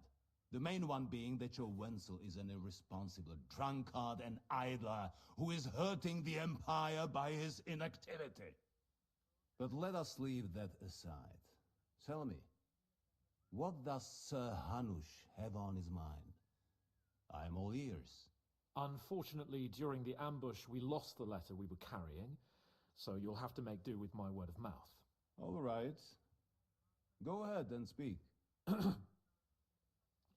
The main one being that your Wenzel is an irresponsible drunkard and idler who is hurting the Empire by his inactivity. But let us leave that aside. Tell me, what does Sir Hanush have on his mind? I'm all ears. Unfortunately, during the ambush, we lost the letter we were carrying, so you'll have to make do with my word of mouth. All right. Go ahead and speak.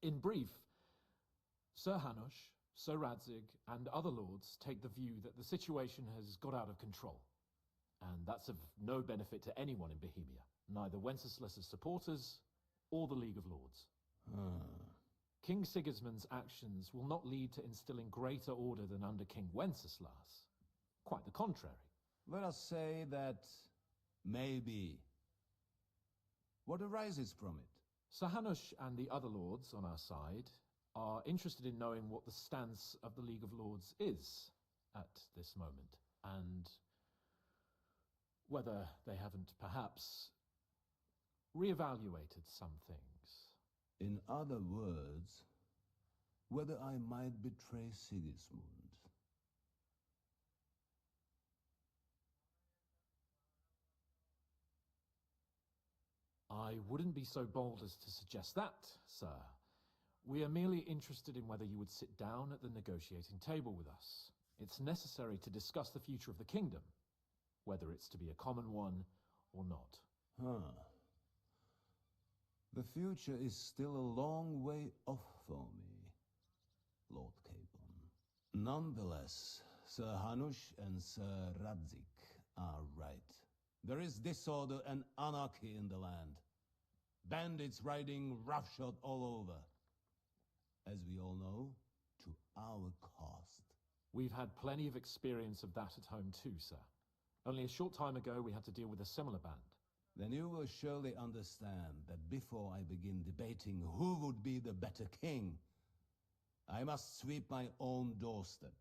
In brief, Sir Hanush, Sir Radzig, and other lords take the view that the situation has got out of control. And that's of no benefit to anyone in Bohemia, neither Wenceslas's supporters or the League of Lords. King Sigismund's actions will not lead to instilling greater order than under King Wenceslas. Quite the contrary. Let us say that maybe. What arises from it? Sir Hanush and the other lords on our side are interested in knowing what the stance of the League of Lords is at this moment, and whether they haven't perhaps reevaluated some things. In other words, whether I might betray Sigismund. I wouldn't be so bold as to suggest that, sir. We are merely interested in whether you would sit down at the negotiating table with us. It's necessary to discuss the future of the kingdom, whether it's to be a common one or not. The future is still a long way off for me, Lord Capon. Nonetheless, Sir Hanush and Sir Radzig are right. There is disorder and anarchy in the land. Bandits riding roughshod all over. As we all know, to our cost. We've had plenty of experience of that at home too, sir. Only a short time ago we had to deal with a similar band. Then you will surely understand that before I begin debating who would be the better king, I must sweep my own doorstep.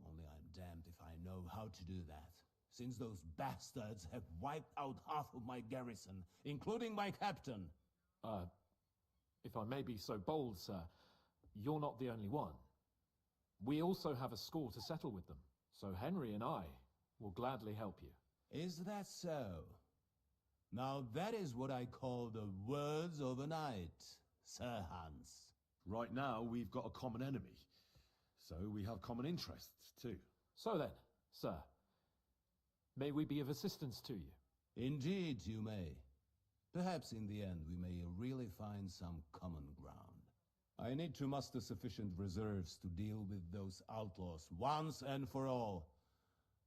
Only I'm damned if I know how to do that, since those bastards have wiped out half of my garrison, including my captain. If I may be so bold, sir, you're not the only one. We also have a score to settle with them, so Henry and I will gladly help you. Is that so? Now that is what I call the words of a knight, Sir Hans. Right now, we've got a common enemy, so we have common interests too. So then, sir, may we be of assistance to you? Indeed you may. Perhaps in the end we may really find some common ground. I need to muster sufficient reserves to deal with those outlaws once and for all.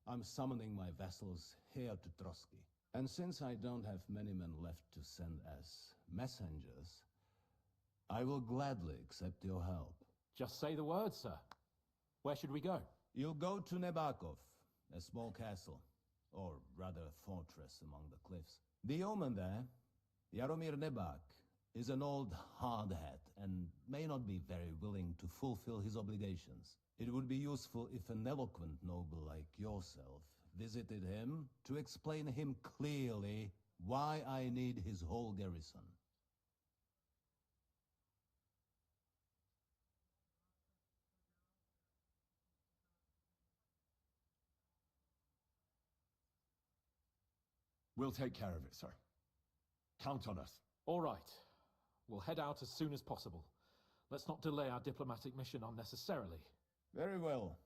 I'm summoning my vassals here to Trotsky. And since I don't have many men left to send as messengers, I will gladly accept your help. Just say the word, sir. Where should we go? You'll go to Nebakov, a small castle, or rather fortress among the cliffs. The yeoman there, Jaromir Nebak, is an old hardhat and may not be very willing to fulfill his obligations. It would be useful if an eloquent noble like yourself visited him to explain him clearly why I need his whole garrison. We'll take care of it, sir. Count on us. All right. We'll head out as soon as possible. Let's not delay our diplomatic mission unnecessarily. Very well.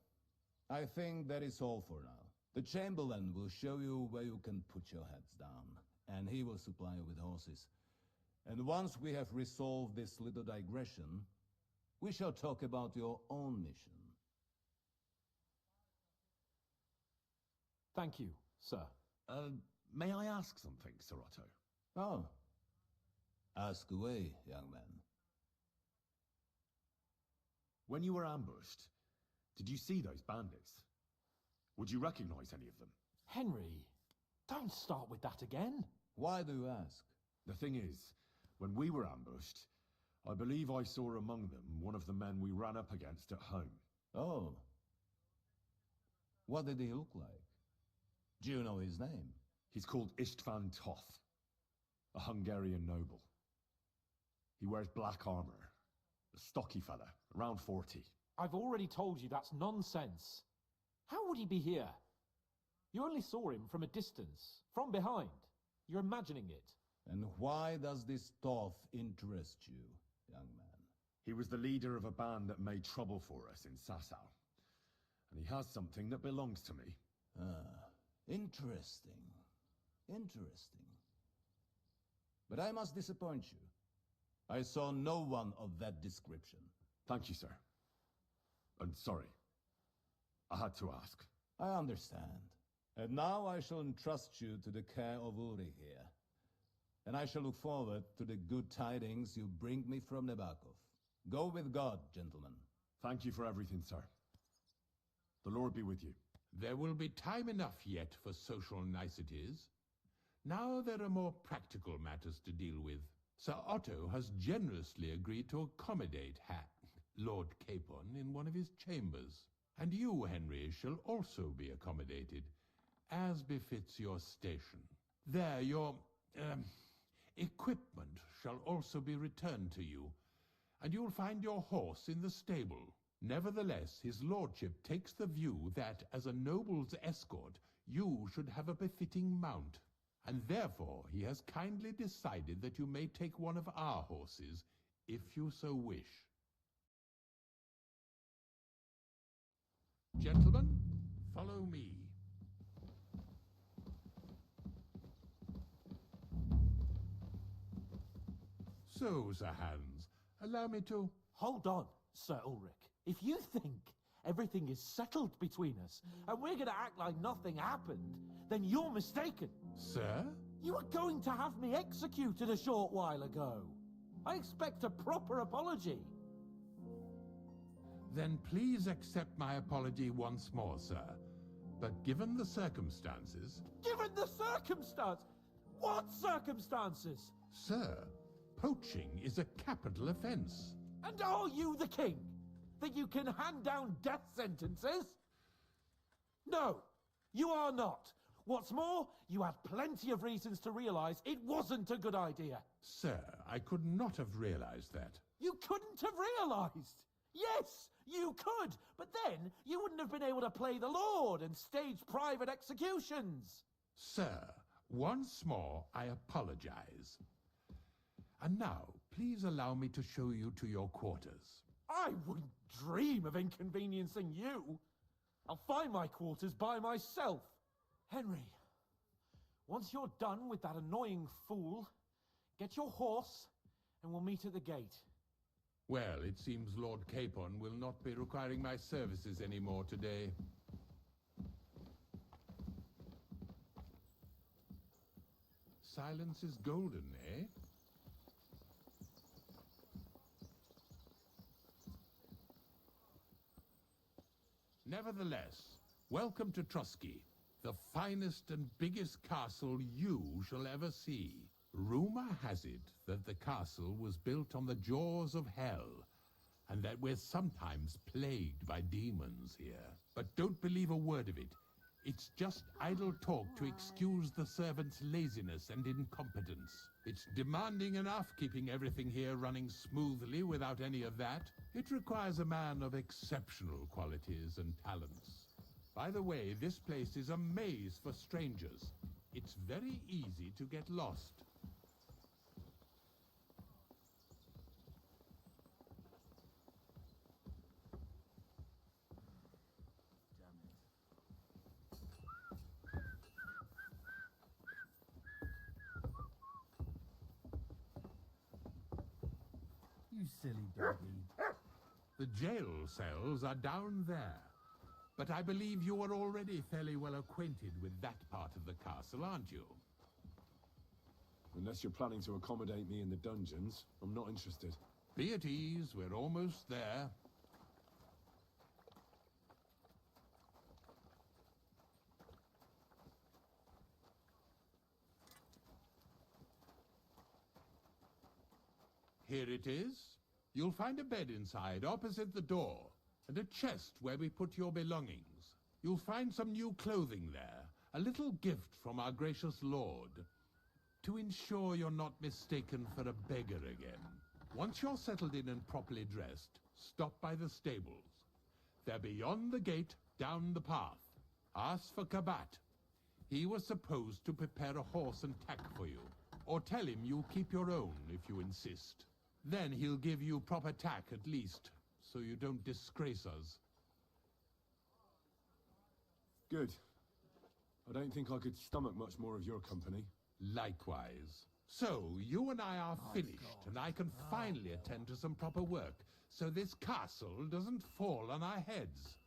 I think that is all for now. The Chamberlain will show you where you can put your heads down, and he will supply you with horses. And once we have resolved this little digression, we shall talk about your own mission. Thank you, sir. May I ask something, Sir Otto? Oh. Ask away, young man. When you were ambushed, did you see those bandits? Would you recognize any of them? Henry, don't start with that again. Why do you ask? The thing is, when we were ambushed, I believe I saw among them one of the men we ran up against at home. Oh. What did he look like? Do you know his name? He's called Istvan Toth, a Hungarian noble. He wears black armor. A stocky fella, around 40. I've already told you that's nonsense. How would he be here? You only saw him from a distance, from behind. You're imagining it. And why does this Toth interest you, young man? He was the leader of a band that made trouble for us in Sasau. And he has something that belongs to me. Ah, interesting. Interesting. But I must disappoint you. I saw no one of that description. Thank you, sir. I'm sorry. I had to ask. I understand. And now I shall entrust you to the care of Uri here. And I shall look forward to the good tidings you bring me from Nebakov. Go with God, gentlemen. Thank you for everything, sir. The Lord be with you. There will be time enough yet for social niceties. Now there are more practical matters to deal with. Sir Otto has generously agreed to accommodate Lord Capon in one of his chambers. And you, Henry, shall also be accommodated, as befits your station. There, your equipment shall also be returned to you, and you'll find your horse in the stable. Nevertheless, his lordship takes the view that, as a noble's escort, you should have a befitting mount, and therefore he has kindly decided that you may take one of our horses, if you so wish. Gentlemen, follow me. So, Sir Hans, allow me to... Hold on, Sir Ulrich. If you think everything is settled between us, and we're going to act like nothing happened, then you're mistaken. Sir? You were going to have me executed a short while ago. I expect a proper apology. Then please accept my apology once more, sir. But given the circumstances... Given the circumstance? What circumstances? Sir, poaching is a capital offense. And are you the king? That you can hand down death sentences? No, you are not. What's more, you had plenty of reasons to realize it wasn't a good idea. Sir, I could not have realized that. You couldn't have realized? Yes, you could, but then you wouldn't have been able to play the Lord and stage private executions. Sir, once more I apologize. And now, please allow me to show you to your quarters. I wouldn't dream of inconveniencing you. I'll find my quarters by myself. Henry, once you're done with that annoying fool, get your horse and we'll meet at the gate. Well, it seems Lord Capon will not be requiring my services anymore today. Silence is golden, eh? Nevertheless, welcome to Trotsky, the finest and biggest castle you shall ever see. Rumor has it that the castle was built on the jaws of hell, and that we're sometimes plagued by demons here. But don't believe a word of it. It's just idle talk to excuse the servants' laziness and incompetence. It's demanding enough keeping everything here running smoothly without any of that. It requires a man of exceptional qualities and talents. By the way, this place is a maze for strangers. It's very easy to get lost. You silly doggy. The jail cells are down there. But I believe you are already fairly well acquainted with that part of the castle, aren't you? Unless you're planning to accommodate me in the dungeons, I'm not interested. Be at ease, we're almost there. Here it is. You'll find a bed inside, opposite the door, and a chest where we put your belongings. You'll find some new clothing there, a little gift from our gracious lord, to ensure you're not mistaken for a beggar again. Once you're settled in and properly dressed, stop by the stables. They're beyond the gate, down the path. Ask for Kabat. He was supposed to prepare a horse and tack for you, or tell him you'll keep your own if you insist. Then he'll give you proper tack at least, so you don't disgrace us. Good. I don't think I could stomach much more of your company. Likewise. So, you and I are finished, and I can finally attend to some proper work, so this castle doesn't fall on our heads.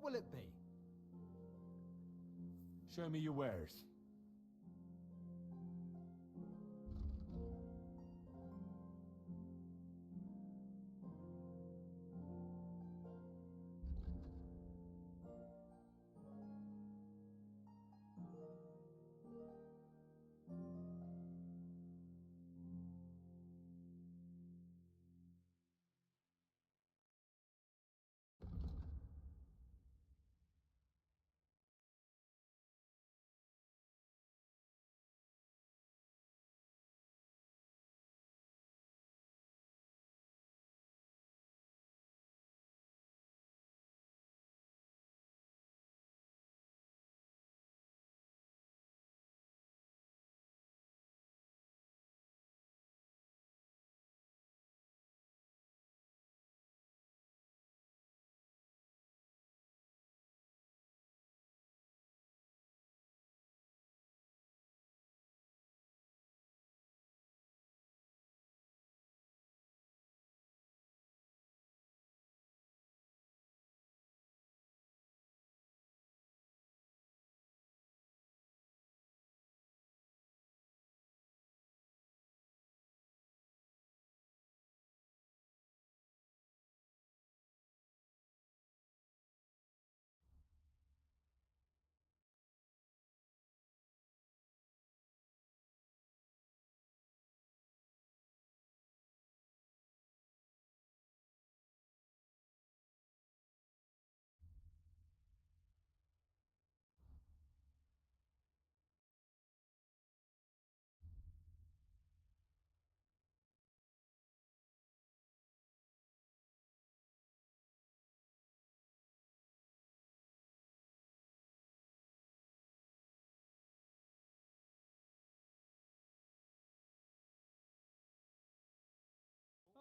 What will it be? Show me your wares.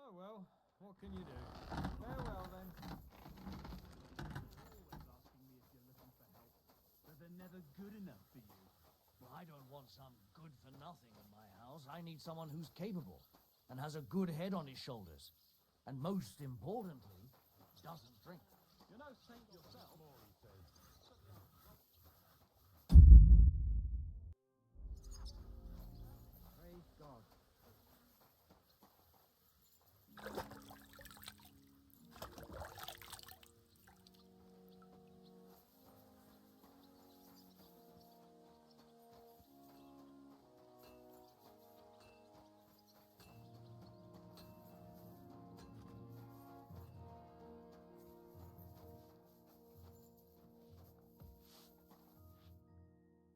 Oh well, what can you do? Farewell then. Always asking me if you're looking for help, but they're never good enough for you. Well, I don't want some good for nothing in my house. I need someone who's capable and has a good head on his shoulders. And most importantly, doesn't drink. You're no saint yourself. More, he says. Praise God.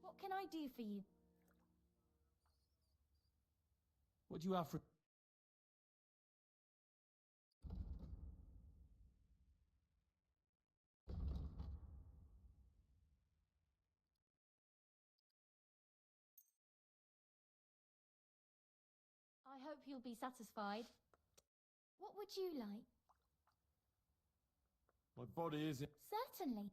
What can I do for you? What do you have for... I hope you'll be satisfied. What would you like? My body is... Certainly.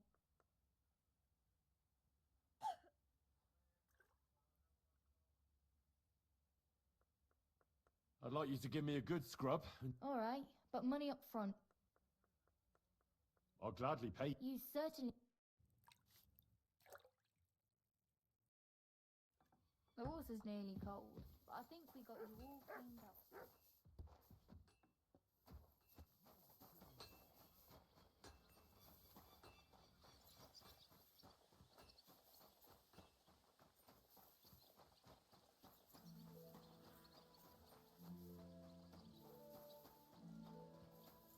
I'd like you to give me a good scrub. All right, but money up front. I'll gladly pay. You certainly... The water's nearly cold, but I think we got you all cleaned up.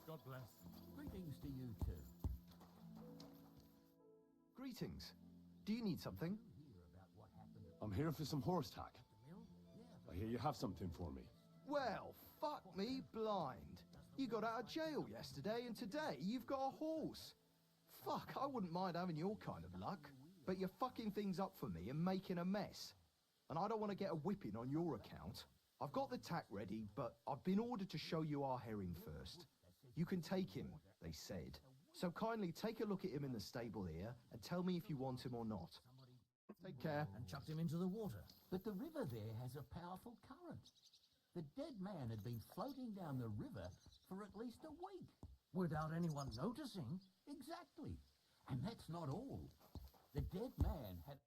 God bless. Greetings to you too. Greetings. Do you need something? I'm here for some horse tack. I hear you have something for me. Well, fuck me blind. You got out of jail yesterday, and today you've got a horse. Fuck, I wouldn't mind having your kind of luck. But you're fucking things up for me and making a mess. And I don't want to get a whipping on your account. I've got the tack ready, but I've been ordered to show you our herring first. You can take him, they said. So kindly take a look at him in the stable here and tell me if you want him or not. Take care. And chucked him into the water. But the river there has a powerful current. The dead man had been floating down the river for at least a week. Without anyone noticing. Exactly. And that's not all. The dead man had a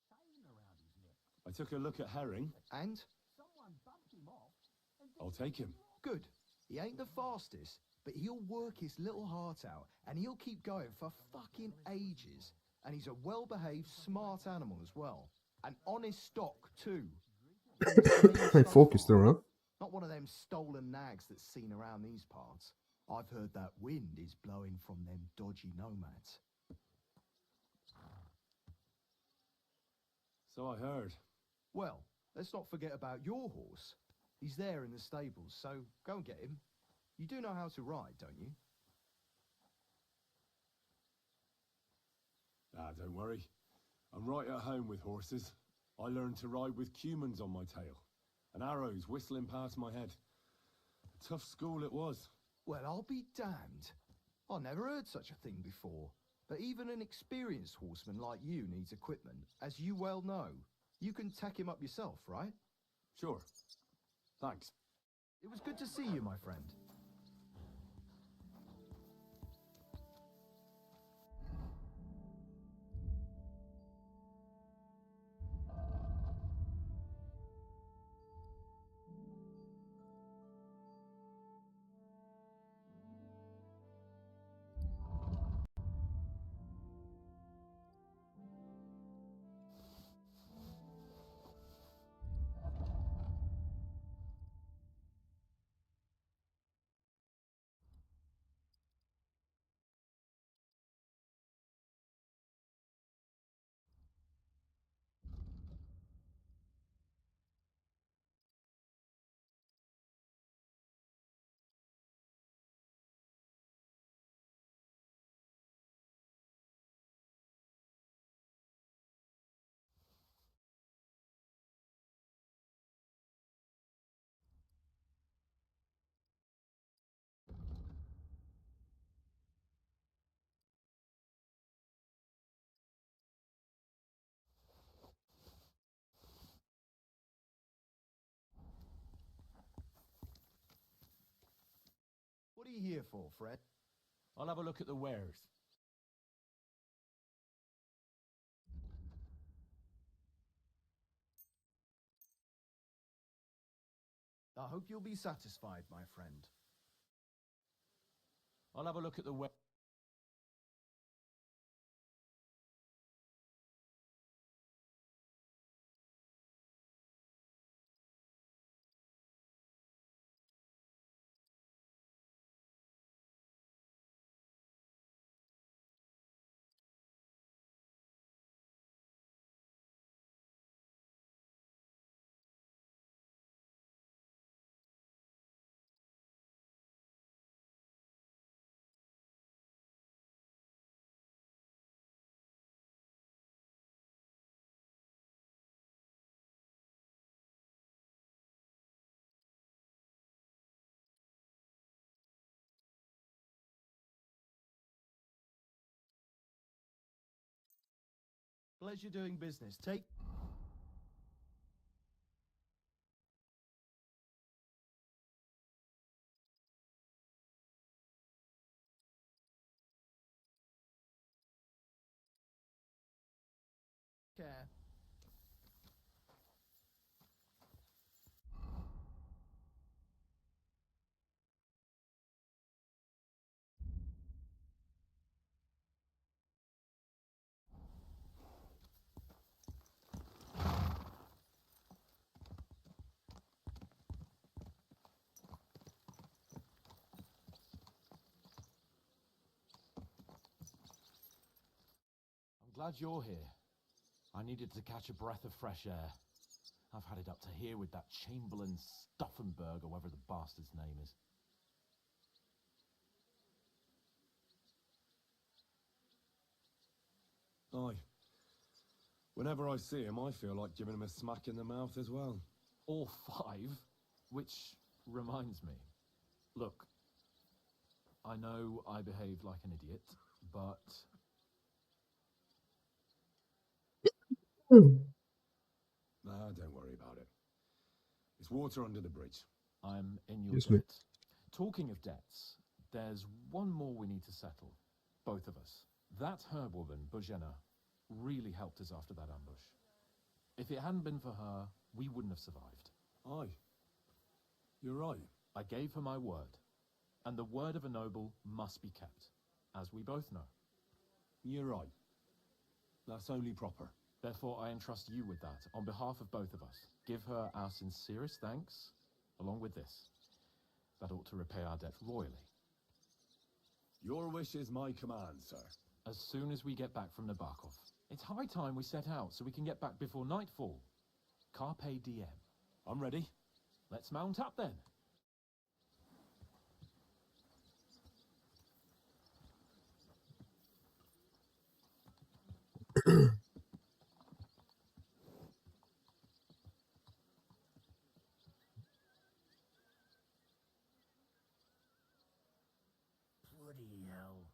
chain around his neck. I took a look at Herring. And? Someone bumped him off. And I'll take him. Good. He ain't the fastest, but he'll work his little heart out, and he'll keep going for fucking ages. And he's a well-behaved, smart animal as well. An honest stock, too. Focus there, huh? Not one of them stolen nags that's seen around these parts. I've heard that wind is blowing from them dodgy nomads. So I heard. Well, let's not forget about your horse. He's there in the stables, so go and get him. You do know how to ride, don't you? Ah, don't worry. I'm right at home with horses. I learned to ride with cumans on my tail, and arrows whistling past my head. A tough school it was. Well, I'll be damned. I never heard such a thing before. But even an experienced horseman like you needs equipment, as you well know. You can tack him up yourself, right? Sure. Thanks. It was good to see you, my friend. What are you here for, Fred? I'll have a look at the wares. I hope you'll be satisfied, my friend. I'll have a look at the wares. Pleasure doing business. Take... care. I'm glad you're here. I needed to catch a breath of fresh air. I've had it up to here with that Chamberlain Stuffenberg, or whatever the bastard's name is. Aye. Whenever I see him, I feel like giving him a smack in the mouth as well. All five? Which reminds me. Look, I know I behaved like an idiot, but... Nah, don't worry about it. It's water under the bridge. I'm in your Yes, debt. mate. Talking of debts, there's one more we need to settle. Both of us. That herb-woman, Bojena, really helped us after that ambush. If it hadn't been for her, we wouldn't have survived. Aye. You're right. I gave her my word, and the word of a noble must be kept, as we both know. You're right. That's only proper. Therefore, I entrust you with that, on behalf of both of us. Give her our sincerest thanks, along with this. That ought to repay our debt royally. Your wish is my command, sir. As soon as we get back from Nabokov. It's high time we set out so we can get back before nightfall. Carpe diem. I'm ready. Let's mount up then. Bloody hell.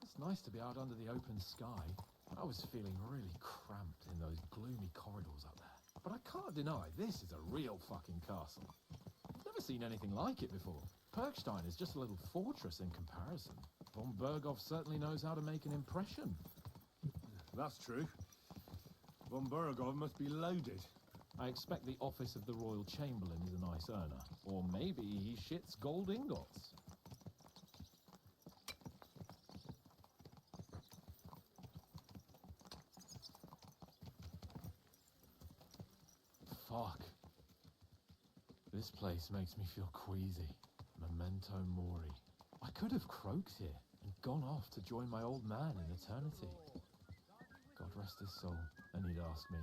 It's nice to be out under the open sky. I was feeling really cramped in those gloomy corridors up there. But I can't deny, this is a real fucking castle. I've never seen anything like it before. Perkstein is just a little fortress in comparison. Von Berghoff certainly knows how to make an impression. That's true. Von Berghoff must be loaded. I expect the office of the Royal Chamberlain is a nice earner. Or maybe he shits gold ingots. Fuck. This place makes me feel queasy. Memento mori. I could have croaked here and gone off to join my old man in eternity. God rest his soul. And he'd ask me,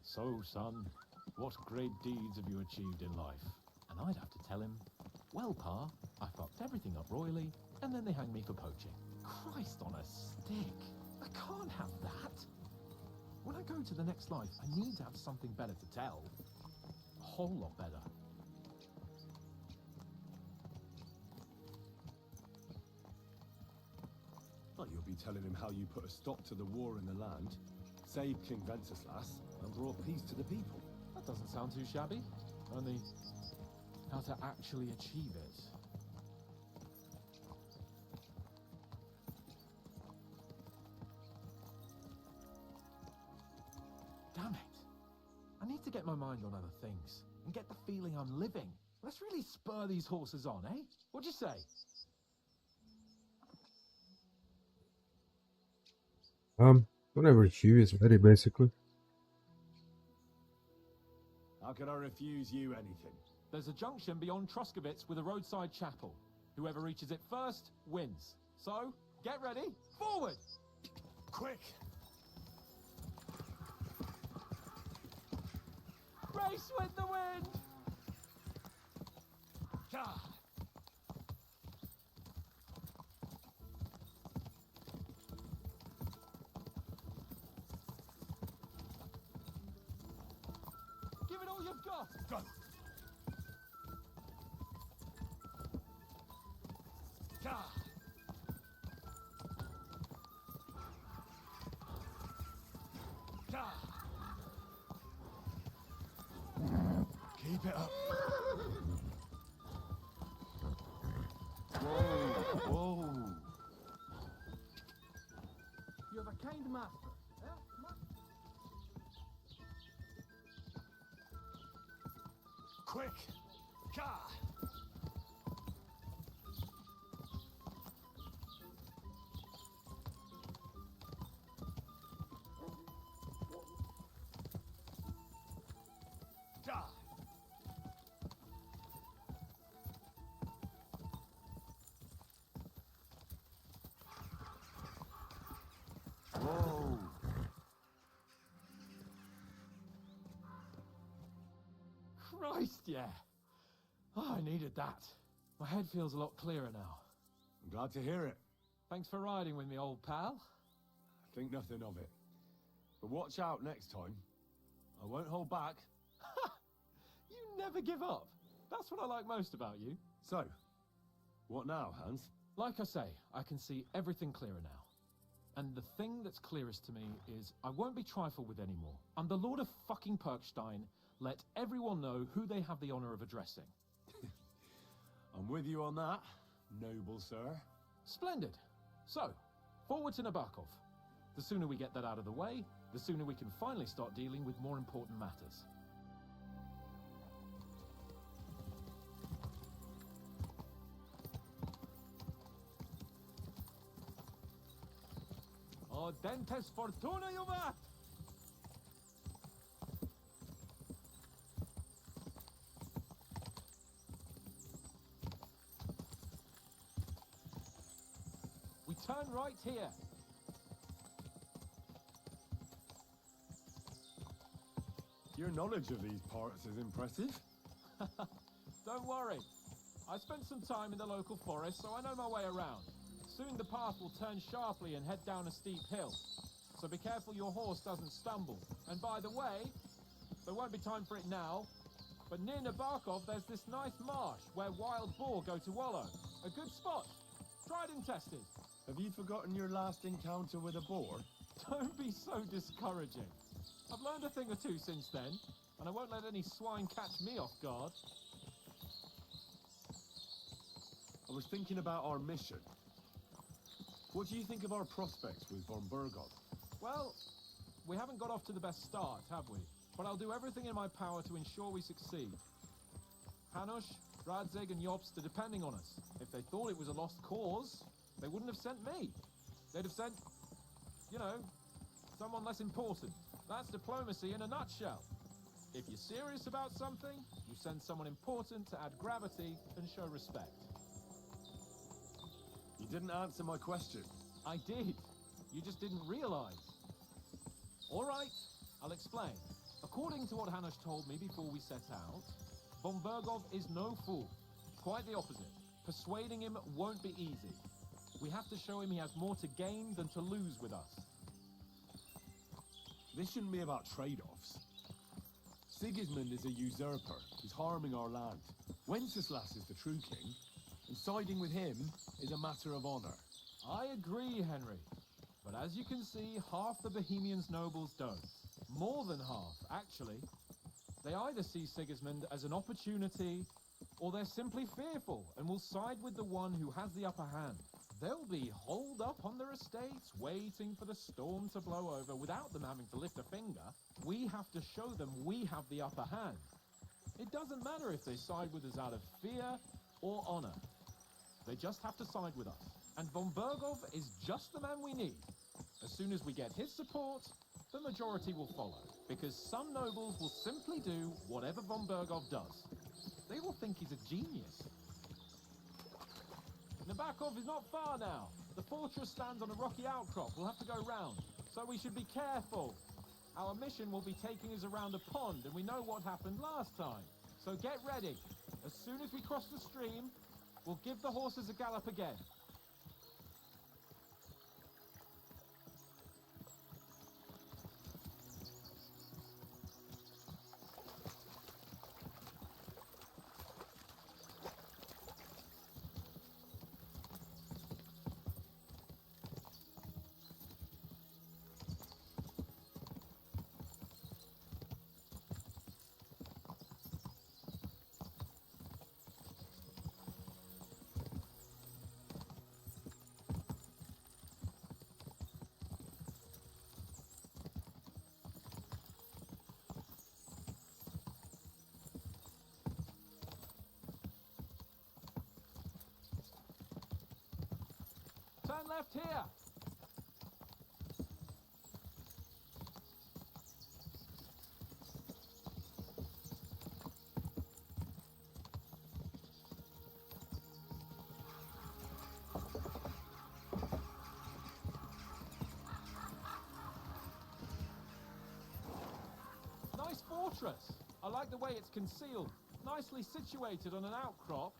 "So, son, what great deeds have you achieved in life?" And I'd have to tell him, "Well, Pa, I fucked everything up royally, and then they hanged me for poaching." Christ on a stick. I can't have that. When I go to the next life, I need to have something better to tell. A whole lot better. Well, you'll be telling him how you put a stop to the war in the land, saved King Wenceslas, and brought peace to the people. That doesn't sound too shabby. Only how to actually achieve it. Damn it. I need to get my mind on other things and get the feeling I'm living. Let's really spur these horses on, eh? What'd you say? Whenever Hugh is ready, basically. How can I refuse you anything? There's a junction beyond Truskovitz with a roadside chapel. Whoever reaches it first wins. So, get ready, forward! Quick! Race with the wind! God! Give it all you've got! Go! God! God! Keep it up. Whoa, whoa. You have a kind master. Quick! God! God! Whoa! Christ, yeah. Oh, I needed that. My head feels a lot clearer now. I'm glad to hear it. Thanks for riding with me, old pal. Think nothing of it. But watch out next time. I won't hold back. You never give up. That's what I like most about you. So, what now, Hans? Like I say, I can see everything clearer now. And the thing that's clearest to me is I won't be trifled with anymore. I'm the Lord of fucking Perkstein, Let everyone know who they have the honor of addressing. I'm with you on that, noble sir. Splendid. So, forward to Nabokov. The sooner we get that out of the way, the sooner we can finally start dealing with more important matters. Dentes fortuna juvat! We turn right here. Your knowledge of these parts is impressive. Don't worry. I spent some time in the local forest, so I know my way around. Soon the path will turn sharply and head down a steep hill. So be careful your horse doesn't stumble. And by the way, there won't be time for it now, but near Nabokov there's this nice marsh where wild boar go to wallow. A good spot. Tried and tested. Have you forgotten your last encounter with a boar? Don't be so discouraging. I've learned a thing or two since then, and I won't let any swine catch me off guard. I was thinking about our mission. What do you think of our prospects with von Burgov? Well, we haven't got off to the best start, have we? But I'll do everything in my power to ensure we succeed. Hanush, Radzig and Jobst are depending on us. If they thought it was a lost cause, they wouldn't have sent me. They'd have sent, you know, someone less important. That's diplomacy in a nutshell. If you're serious about something, you send someone important to add gravity and show respect. You didn't answer my question. I did. You just didn't realize. All right, I'll explain. According to what Hanush told me before we set out, von Burgov is no fool. Quite the opposite. Persuading him won't be easy. We have to show him he has more to gain than to lose with us. This shouldn't be about trade-offs. Sigismund is a usurper who's harming our land. Wenceslas is the true king, and siding with him is a matter of honor. I agree, Henry. But as you can see, half the Bohemians' nobles don't. More than half, actually. They either see Sigismund as an opportunity, or they're simply fearful and will side with the one who has the upper hand. They'll be holed up on their estates, waiting for the storm to blow over without them having to lift a finger. We have to show them we have the upper hand. It doesn't matter if they side with us out of fear or honor. They just have to side with us. And von Burgov is just the man we need. As soon as we get his support, the majority will follow. Because some nobles will simply do whatever von Burgov does. They will think he's a genius. Nabokov is not far now. The fortress stands on a rocky outcrop. We'll have to go round. So we should be careful. Our mission will be taking us around a pond, and we know what happened last time. So get ready. As soon as we cross the stream, we'll give the horses a gallop again. Turn left here. Nice fortress. I like the way it's concealed. Nicely situated on an outcrop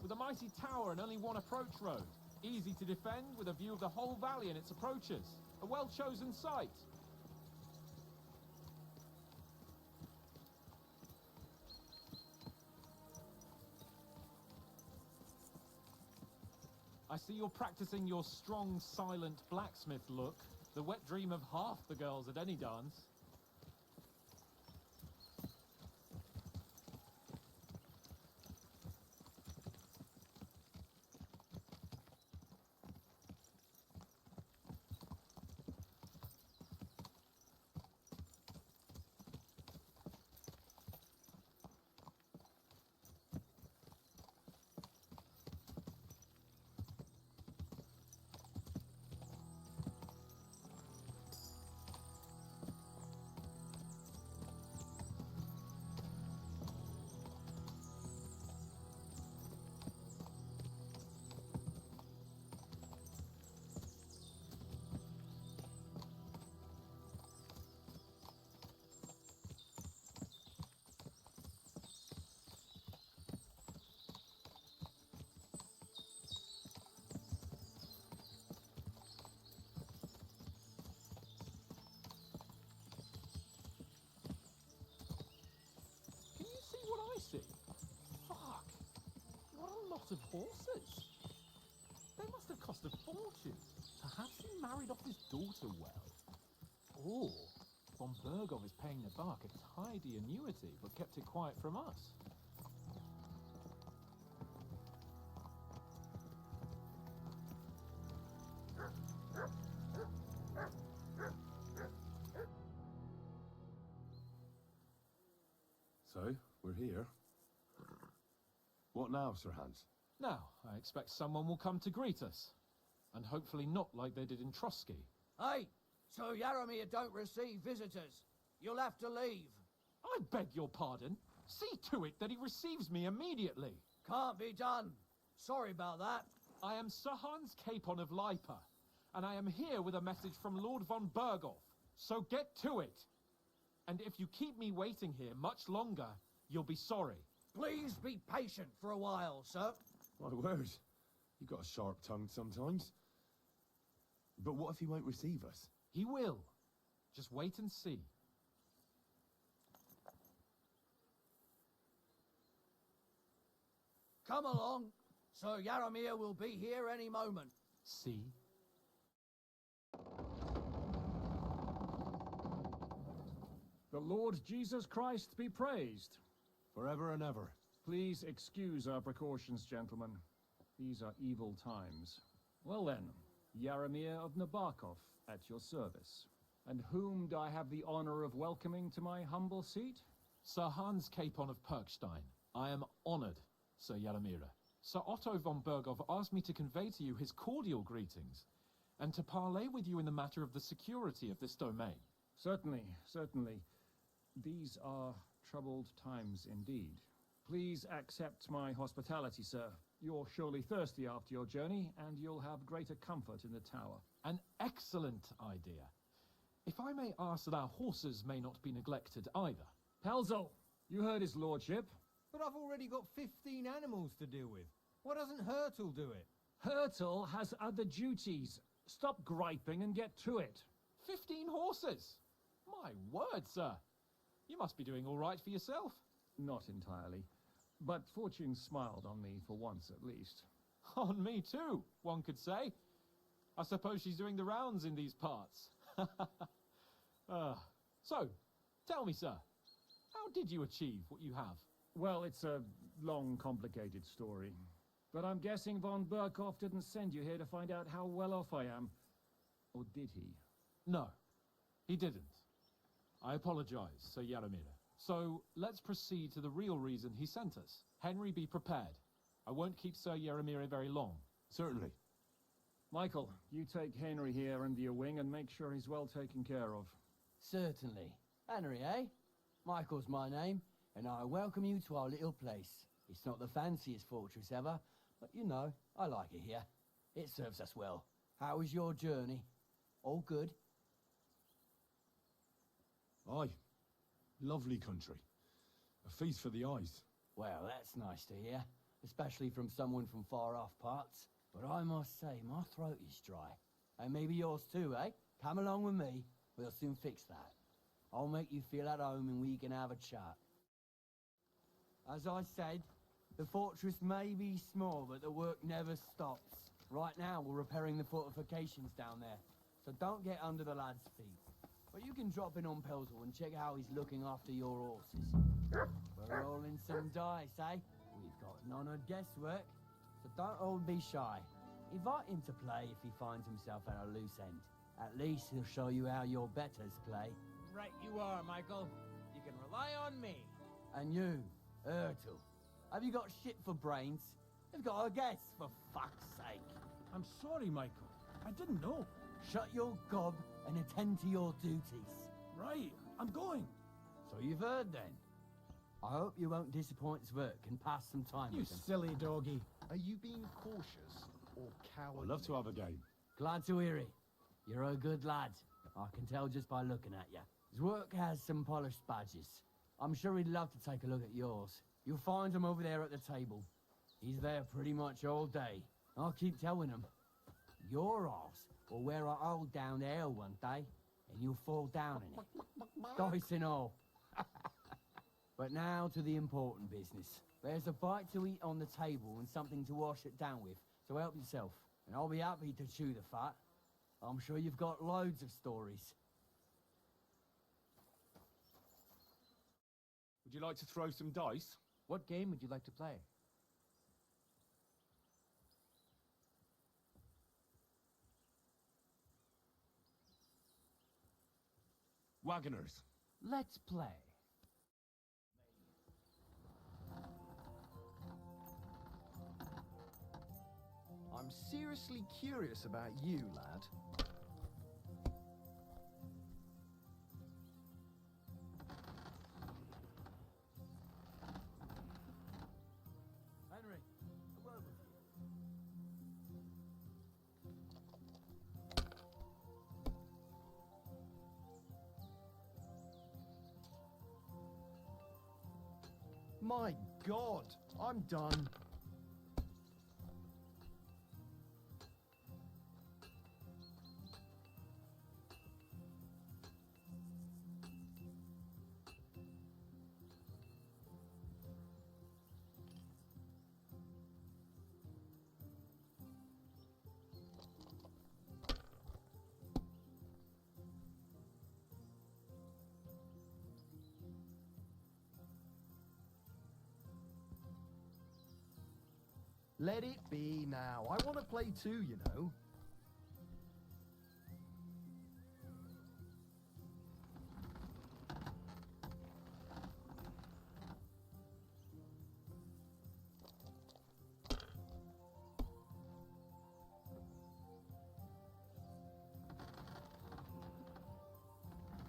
with a mighty tower and only one approach road. Easy to defend with a view of the whole valley and its approaches. A well-chosen site. I see you're practicing your strong, silent blacksmith look. The wet dream of half the girls at any dance. lot of horses. They must have cost a fortune. Perhaps he married off his daughter well. Or von Bergov is paying the bark a tidy annuity, but kept it quiet from us. So, we're here. What now, Sir Hans? Now, I expect someone will come to greet us. And hopefully not like they did in Trotsky. Hey, Sir Yaromir don't receive visitors. You'll have to leave. I beg your pardon. See to it that he receives me immediately. Can't be done. Sorry about that. I am Sir Hans Capon of Lipa, and I am here with a message from Lord von Bergov. So get to it. And if you keep me waiting here much longer, you'll be sorry. Please be patient for a while, sir. My word. You got a sharp tongue sometimes. But what if he won't receive us? He will. Just wait and see. Come along. Sir Yaromir will be here any moment. See? The Lord Jesus Christ be praised. Forever and ever. Please excuse our precautions, gentlemen. These are evil times. Well then, Yaromir of Nabokov, at your service. And whom do I have the honor of welcoming to my humble seat? Sir Hans Capon of Perkstein. I am honored, Sir Yaromir. Sir Otto von Bergov asked me to convey to you his cordial greetings, and to parley with you in the matter of the security of this domain. Certainly, certainly. These are troubled times indeed. Please accept my hospitality, sir. You're surely thirsty after your journey, and you'll have greater comfort in the tower. An excellent idea. If I may ask that our horses may not be neglected either. Pelzel, you heard his lordship. But I've already got 15 animals to deal with. Why doesn't Hurtle do it? Hurtle has other duties. Stop griping and get to it. 15 horses? My word, sir. You must be doing all right for yourself. Not entirely. But fortune smiled on me for once at least. On me too, one could say. I suppose she's doing the rounds in these parts. So, tell me, sir, how did you achieve what you have? Well, it's a long, complicated story. But I'm guessing von Berkov didn't send you here to find out how well off I am. Or did he? No, he didn't. I apologize, Sir Yaromir. So, let's proceed to the real reason he sent us. Henry, be prepared. I won't keep Sir Yaromir very long. Certainly. Michael, you take Henry here under your wing and make sure he's well taken care of. Certainly. Henry, eh? Michael's my name, and I welcome you to our little place. It's not the fanciest fortress ever, but you know, I like it here. It serves us well. How was your journey? All good? Aye. Lovely country. A feast for the eyes. Well, that's nice to hear, especially from someone from far-off parts. But I must say, my throat is dry. And maybe yours too, eh? Come along with me. We'll soon fix that. I'll make you feel at home and we can have a chat. As I said, the fortress may be small, but the work never stops. Right now, we're repairing the fortifications down there, so don't get under the lad's feet. But you can drop in on Pelzel and check how he's looking after your horses. We're rolling some dice, eh? We've got none of guesswork, so don't all be shy. Invite him to play if he finds himself at a loose end. At least he'll show you how your betters play. Right you are, Michael. You can rely on me. And you, Ertl, have you got shit for brains? You've got a guess, for fuck's sake. I'm sorry, Michael. I didn't know. Shut your gob and attend to your duties. Right, I'm going. So you've heard then. I hope you won't disappoint Zwerk and pass some time You with him. silly doggy. Are you being cautious or cowardly? I'd love to have a game. Glad to hear it. You're a good lad. I can tell just by looking at you. Zwerk has some polished badges. I'm sure he'd love to take a look at yours. You'll find him over there at the table. He's there pretty much all day. I'll keep telling him. Your arse will wear a hole down there one day, and you'll fall down in it. Dice and all. But now to the important business. There's a bite to eat on the table and something to wash it down with, so help yourself. And I'll be happy to chew the fat. I'm sure you've got loads of stories. Would you like to throw some dice? What game would you like to play? Wagoners. Let's play. I'm seriously curious about you, lad. Henry, a word with you. My God, I'm done. Let it be now. I want to play too, you know.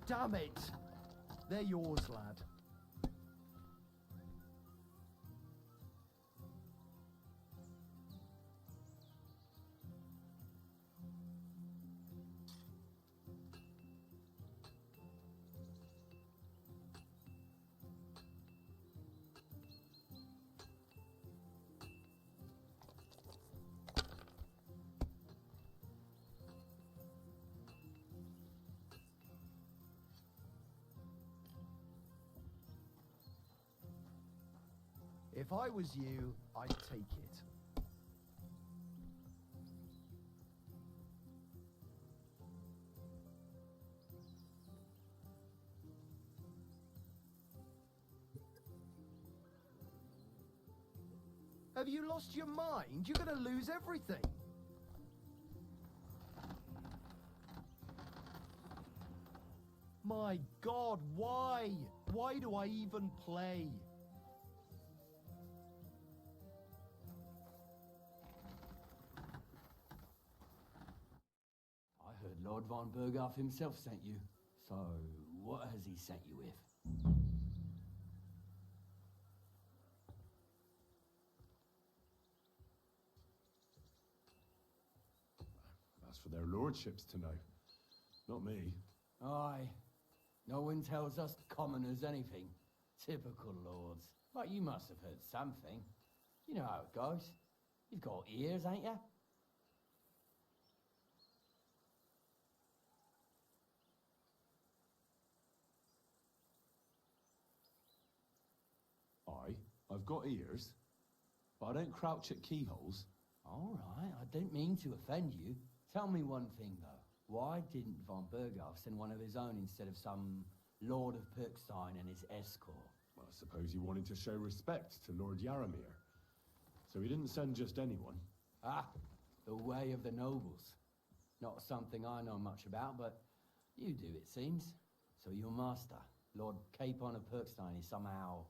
Damn it! They're yours, lad. If I was you, I'd take it. Have you lost your mind? You're gonna lose everything. My God, why? Why do I even play? I heard Lord von Berghoff himself sent you. So, what has he sent you with? That's for their lordships to know. Not me. Aye. No one tells us commoners anything. Typical lords. But you must have heard something. You know how it goes. You've got ears, ain't you? I've got ears, but I don't crouch at keyholes. All right, I don't mean to offend you. Tell me one thing, though. Why didn't von Berghoff send one of his own instead of some Lord of Perkstein and his escort? Well, I suppose he wanted to show respect to Lord Yaramir. So he didn't send just anyone. Ah, the way of the nobles. Not something I know much about, but you do, it seems. So your master, Lord Capon of Perkstein, is somehow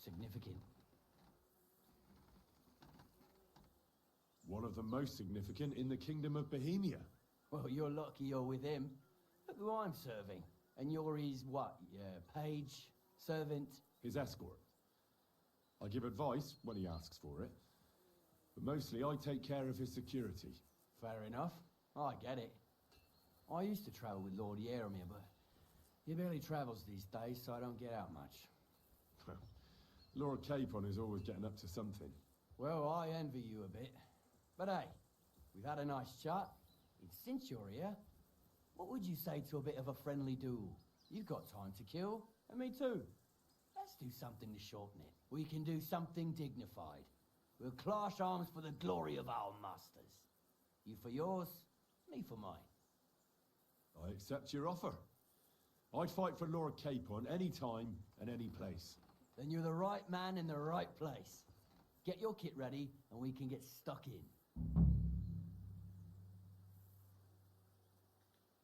significant. One of the most significant in the Kingdom of Bohemia. Well, you're lucky you're with him. Look who I'm serving. And you're his, what, page, servant? His escort. I give advice when he asks for it. But mostly I take care of his security. Fair enough. I get it. I used to travel with Lord Yaramir, but he barely travels these days, so I don't get out much. Lord Capon is always getting up to something. Well, I envy you a bit. But hey, we've had a nice chat. And since you're here, what would you say to a bit of a friendly duel? You've got time to kill, and me too. Let's do something to shorten it. We can do something dignified. We'll clash arms for the glory of our masters. You for yours, me for mine. I accept your offer. I'd fight for Lord Capon any time and any place. Then you're the right man in the right place. Get your kit ready, and we can get stuck in.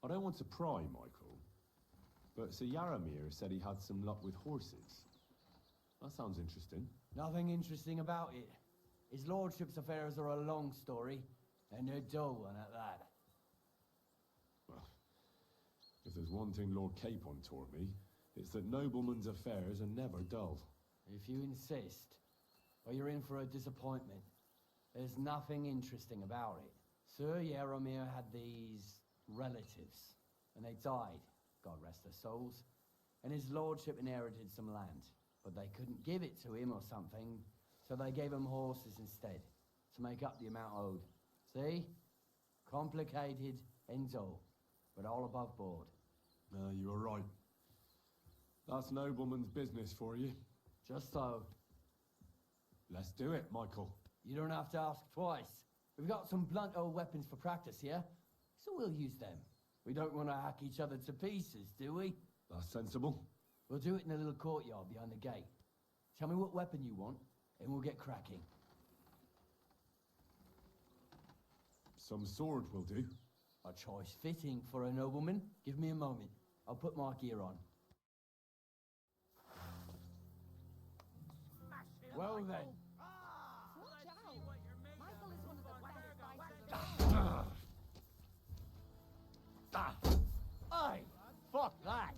I don't want to pry, Michael, but Sir Yaramir said he had some luck with horses. That sounds interesting. Nothing interesting about it. His lordship's affairs are a long story, and they're dull one at that. Well, if there's one thing Lord Capon taught me, it's that noblemen's affairs are never dull. If you insist, well, you're in for a disappointment. There's nothing interesting about it. Sir Yaramir had these relatives, and they died, God rest their souls, and his lordship inherited some land, but they couldn't give it to him or something, so they gave him horses instead, to make up the amount owed. See? Complicated and dull, but all above board. You're right. That's nobleman's business for you. Just so. Let's do it, Michael. You don't have to ask twice. We've got some blunt old weapons for practice here, so we'll use them. We don't want to hack each other to pieces, do we? That's sensible. We'll do it in the little courtyard behind the gate. Tell me what weapon you want, and we'll get cracking. Some sword will do. A choice fitting for a nobleman. Give me a moment. I'll put my gear on. Well then. Aye! Fuck that!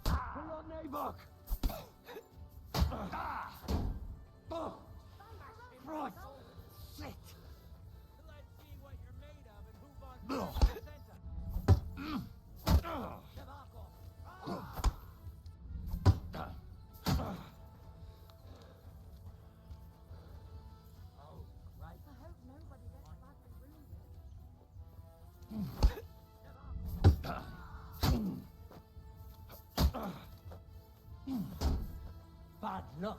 Put on neighbor! Christ! Shit! Let's see what you're made of and who wants the center. Bad luck.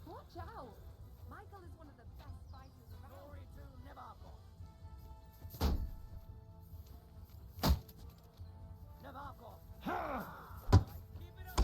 Watch out! Michael is one of the best fighters around. Glory to Nevarkov. Keep it up,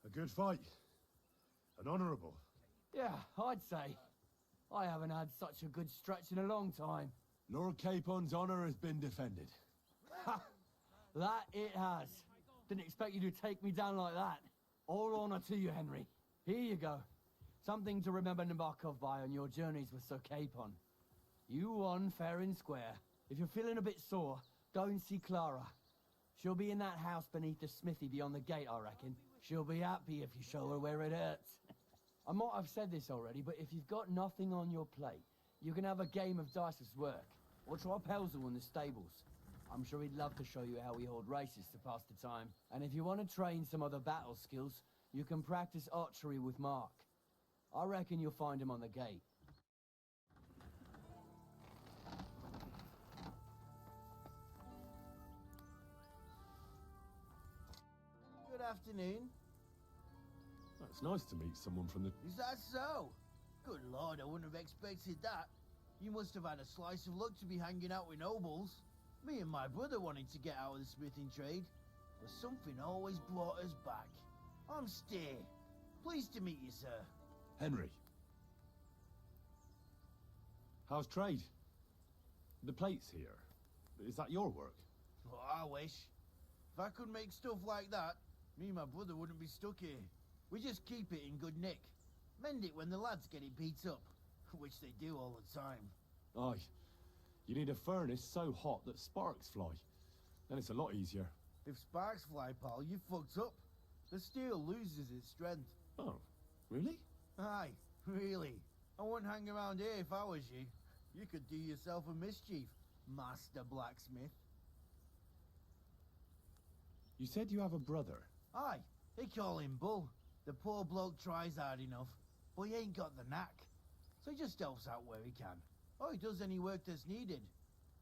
A good fight. An honourable. Yeah, I'd say. I haven't had such a good stretch in a long time. Lord Capon's honour has been defended. Ha! That it has. Didn't expect you to take me down like that. All honour to you, Henry. Here you go. Something to remember Nabokov by on your journeys with Sir Capon. You won fair and square, If you're feeling a bit sore, go and see Clara. She'll be in that house beneath the smithy beyond the gate, I reckon. She'll be happy if you show her where it hurts. I might have said this already, but if you've got nothing on your plate, you can have a game of dice's work. Or try Pelzel in the stables. I'm sure he'd love to show you how we hold races to pass the time. And if you want to train some other battle skills, you can practice archery with Mark. I reckon you'll find him on the gate. Good afternoon. It's nice to meet someone from the... Is that so? Good lord, I wouldn't have expected that. You must have had a slice of luck to be hanging out with nobles. Me and my brother wanted to get out of the smithing trade, but something always brought us back. I'm Steer. Pleased to meet you, sir. Henry. How's trade? The plates here. Is that your work? Well, I wish. If I could make stuff like that, me and my brother wouldn't be stuck here. We just keep it in good nick. Mend it when the lads get it beat up, which they do all the time. Aye. You need a furnace so hot that sparks fly. Then it's a lot easier. If sparks fly, pal, you fucked up. The steel loses its strength. Oh, really? Aye, really. I wouldn't hang around here if I was you. You could do yourself a mischief, Master Blacksmith. You said you have a brother. Aye, they call him Bull. The poor bloke tries hard enough, but he ain't got the knack. So he just helps out where he can. Or he does any work that's needed.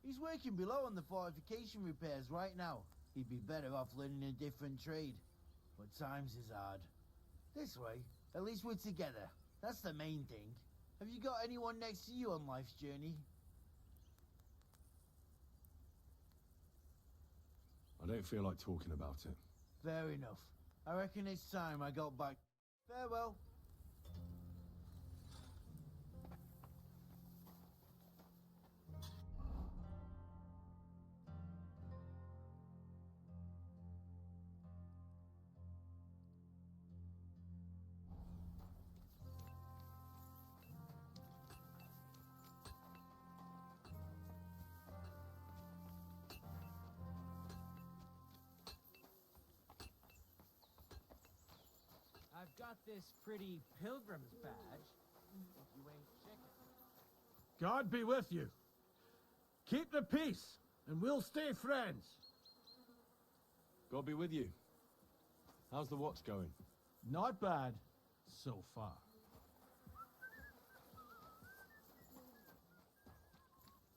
He's working below on the fortification repairs right now. He'd be better off learning a different trade. But times is hard. This way, at least we're together. That's the main thing. Have you got anyone next to you on life's journey? I don't feel like talking about it. Fair enough. I reckon it's time I got back. Farewell. I've got this pretty pilgrim's badge. If you ain't checking. God be with you. Keep the peace, and we'll stay friends. God be with you. How's the watch going? Not bad, so far.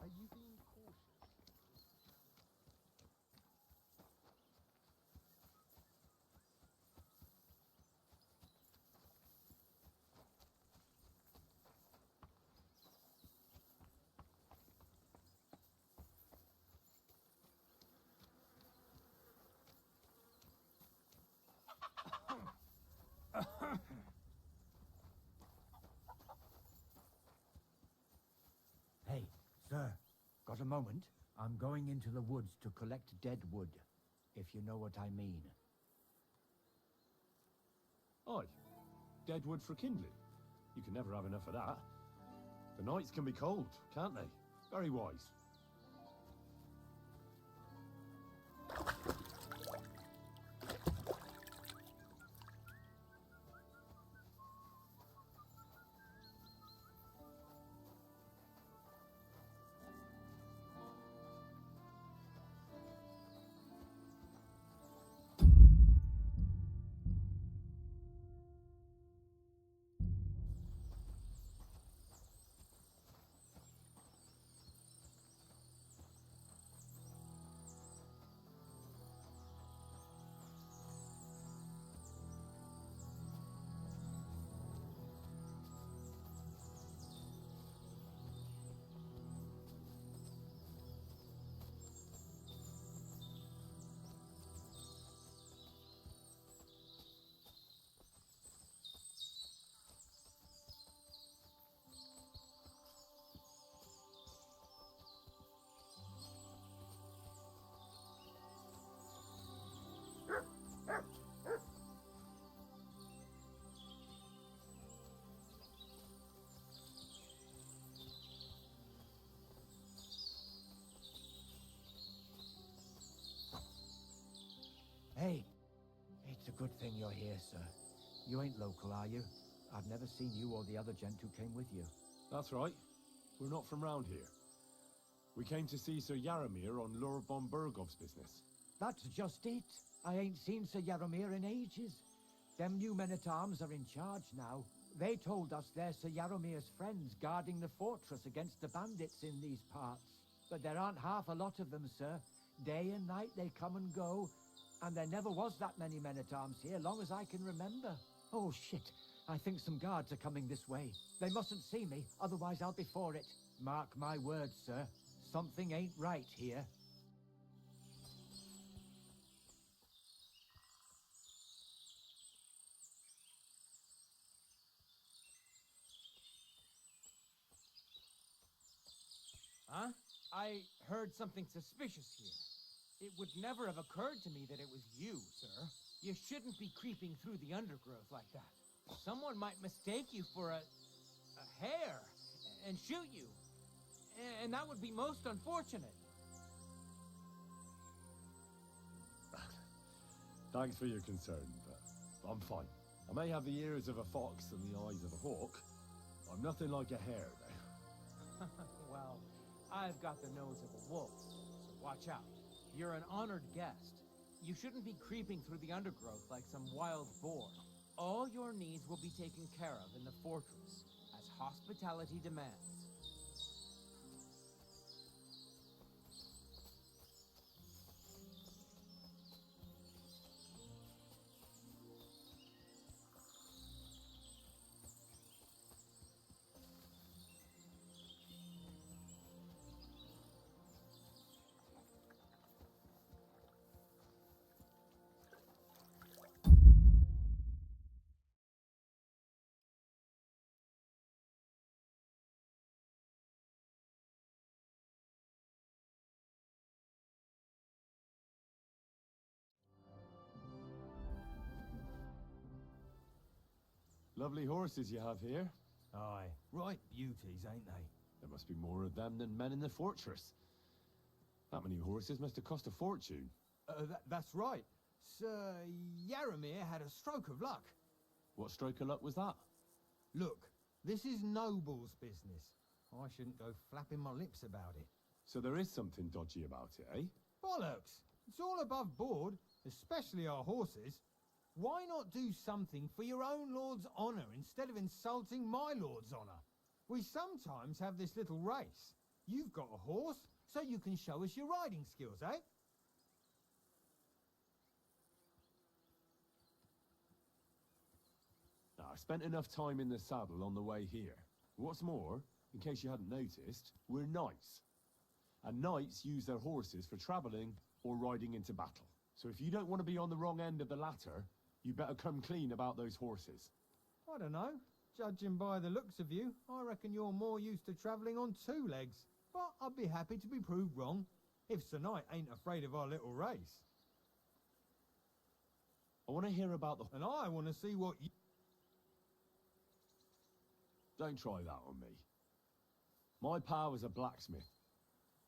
Are you being cautious? Hey, sir, got a moment? I'm going into the woods to collect dead wood, if you know what I mean. Aye. Dead wood for kindling. You can never have enough of that. The nights can be cold, can't they? Very wise. Good thing you're here, sir. You ain't local, are you? I've never seen you or the other gent who came with you. That's right. We're not from round here. We came to see Sir Yaramir on Lord von Bergov's business. That's just it. I ain't seen Sir Yaramir in ages. Them new men-at-arms are in charge now. They told us they're Sir Yaramir's friends guarding the fortress against the bandits in these parts. But there aren't half a lot of them, sir. Day and night they come and go, and there never was that many men-at-arms here, long as I can remember. Oh, shit. I think some guards are coming this way. They mustn't see me, otherwise I'll be for it. Mark my words, sir. Something ain't right here. Huh? I heard something suspicious here. It would never have occurred to me that it was you, sir. You shouldn't be creeping through the undergrowth like that. Someone might mistake you for a hare and shoot you. And that would be most unfortunate. Thanks for your concern, but I'm fine. I may have the ears of a fox and the eyes of a hawk. I'm nothing like a hare, though. Well, I've got the nose of a wolf, so watch out. You're an honored guest. You shouldn't be creeping through the undergrowth like some wild boar. All your needs will be taken care of in the fortress, as hospitality demands. Lovely horses you have here. Aye, right beauties, ain't they? There must be more of them than men in the fortress. That many horses must have cost a fortune. That's right. Sir Yaramir had a stroke of luck. What stroke of luck was that? Look, this is Noble's business. I shouldn't go flapping my lips about it. So there is something dodgy about it, eh? Bollocks! It's all above board, especially our horses. Why not do something for your own lord's honour instead of insulting my lord's honour? We sometimes have this little race. You've got a horse, so you can show us your riding skills, eh? Now, I spent enough time in the saddle on the way here. What's more, in case you hadn't noticed, we're knights. And knights use their horses for travelling or riding into battle. So if you don't want to be on the wrong end of the latter, you better come clean about those horses. I don't know. Judging by the looks of you, I reckon you're more used to travelling on two legs. But I'd be happy to be proved wrong, if Sir Knight ain't afraid of our little race. I want to hear about the... And I want to see what you... Don't try that on me. My pa was a blacksmith,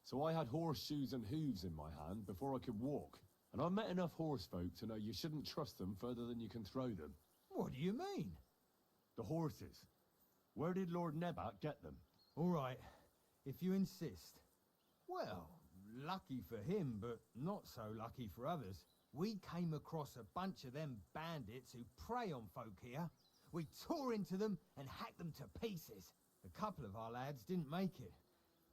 so I had horseshoes and hooves in my hand before I could walk. And I've met enough horse folk to know you shouldn't trust them further than you can throw them. What do you mean? The horses. Where did Lord Nebat get them? All right, if you insist. Well, lucky for him, but not so lucky for others. We came across a bunch of them bandits who prey on folk here. We tore into them and hacked them to pieces. A couple of our lads didn't make it.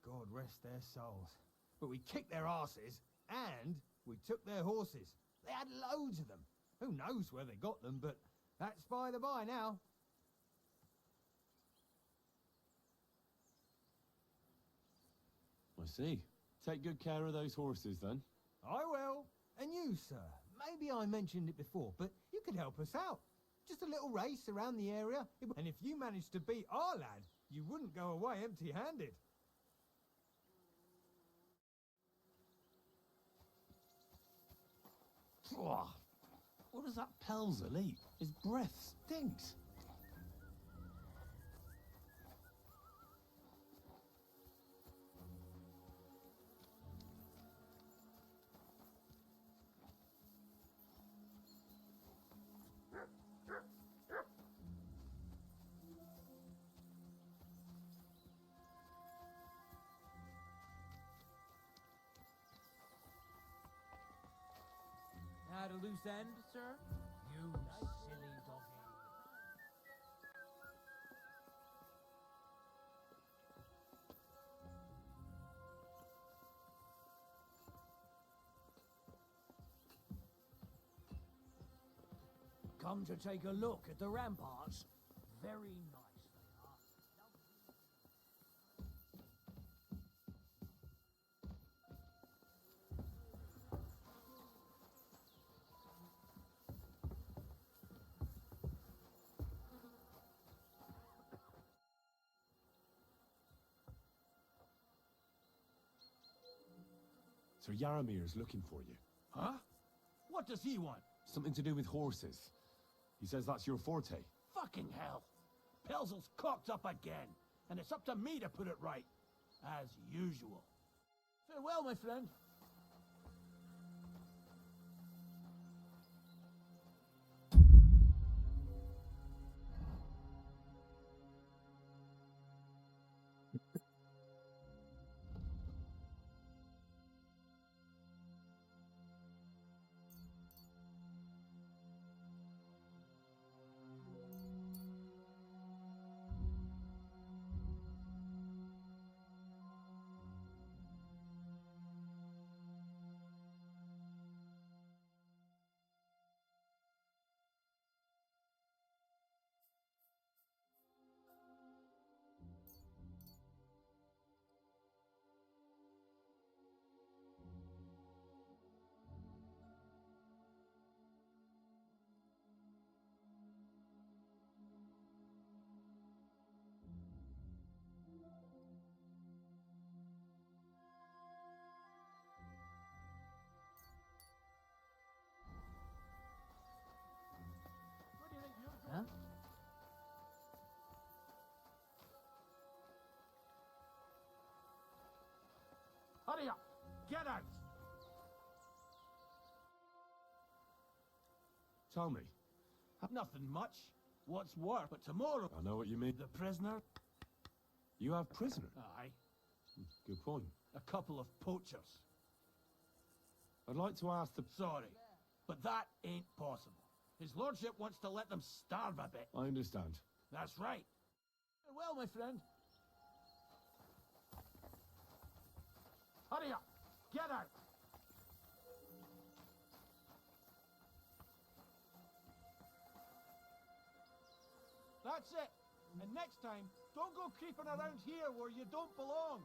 God rest their souls. But we kicked their asses, and we took their horses. They had loads of them. Who knows where they got them, but that's by the by now. I see. Take good care of those horses, then. I will. And you, sir. Maybe I mentioned it before, but you could help us out. Just a little race around the area. And if you managed to beat our lad, you wouldn't go away empty-handed. What does that Pelzer eat? His breath stinks. At a loose end, sir? You silly doggy. Come to take a look at the ramparts. Very nice they are. Sir Yaramir's looking for you. Huh? What does he want? Something to do with horses. He says that's your forte. Fucking hell. Pelzel's cocked up again, and it's up to me to put it right. As usual. Farewell, my friend. Huh? Hurry up! Get out! Tell me. Nothing much. What's work? But tomorrow... I know what you mean. The prisoner? You have prisoner? Aye. Good point. A couple of poachers. I'd like to ask the... Sorry, but that ain't possible. His lordship wants to let them starve a bit. I understand. That's right. Well, my friend. Hurry up! Get out! That's it. And next time, don't go creeping around here where you don't belong.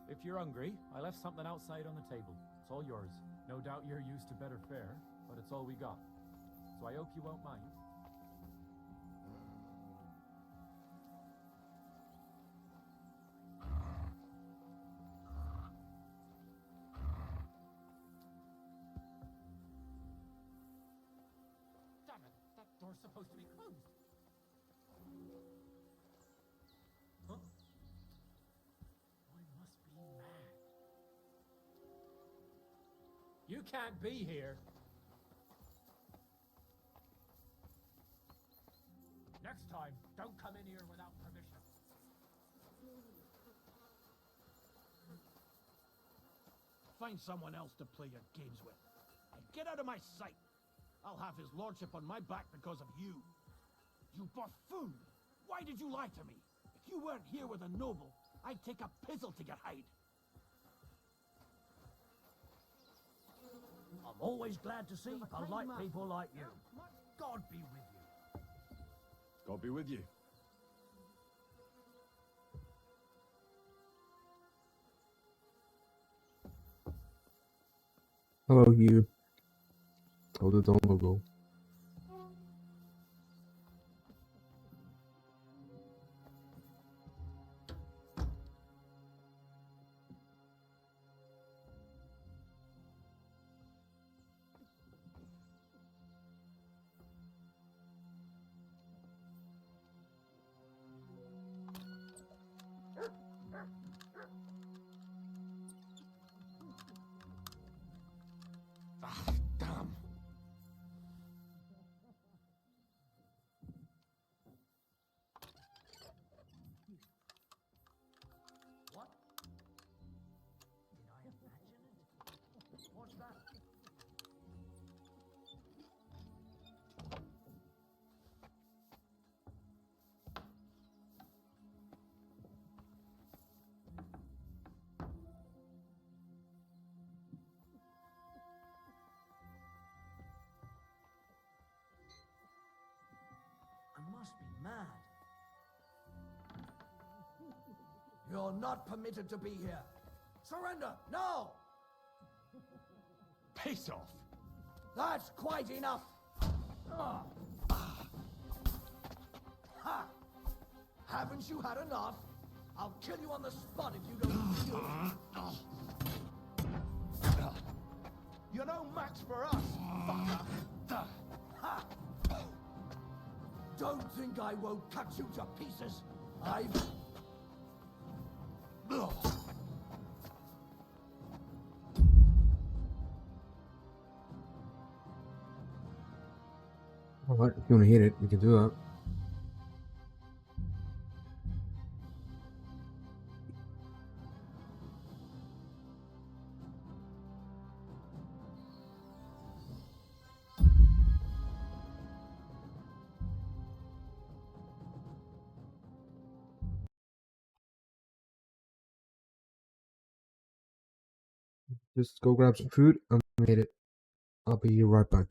If you're hungry, I left something outside on the table. It's all yours. No doubt you're used to better fare, but it's all we got. So I hope you won't mind. Damn it, that door's supposed to be closed. Huh? I must be mad. You can't be here. Next time, don't come in here without permission. Find someone else to play your games with. And get out of my sight. I'll have his lordship on my back because of you. You buffoon! Why did you lie to me? If you weren't here with a noble, I'd take a pizzle to get hide. I'm always glad to see polite people like you. God be with you. God be with you. Hello, you. How did the dongle go? Damn. What? Did I imagine it? What's that? I must be mad. You're not permitted to be here. Surrender, now! Piss off. That's quite enough. Ah. Ha! Haven't you had enough? I'll kill you on the spot if you don't do it. You're no match for us, fucker. Ha! Don't think I won't cut you to pieces. Alright, if you want to hit it, we can do that. Just go grab some food and hit it. I'll be right back.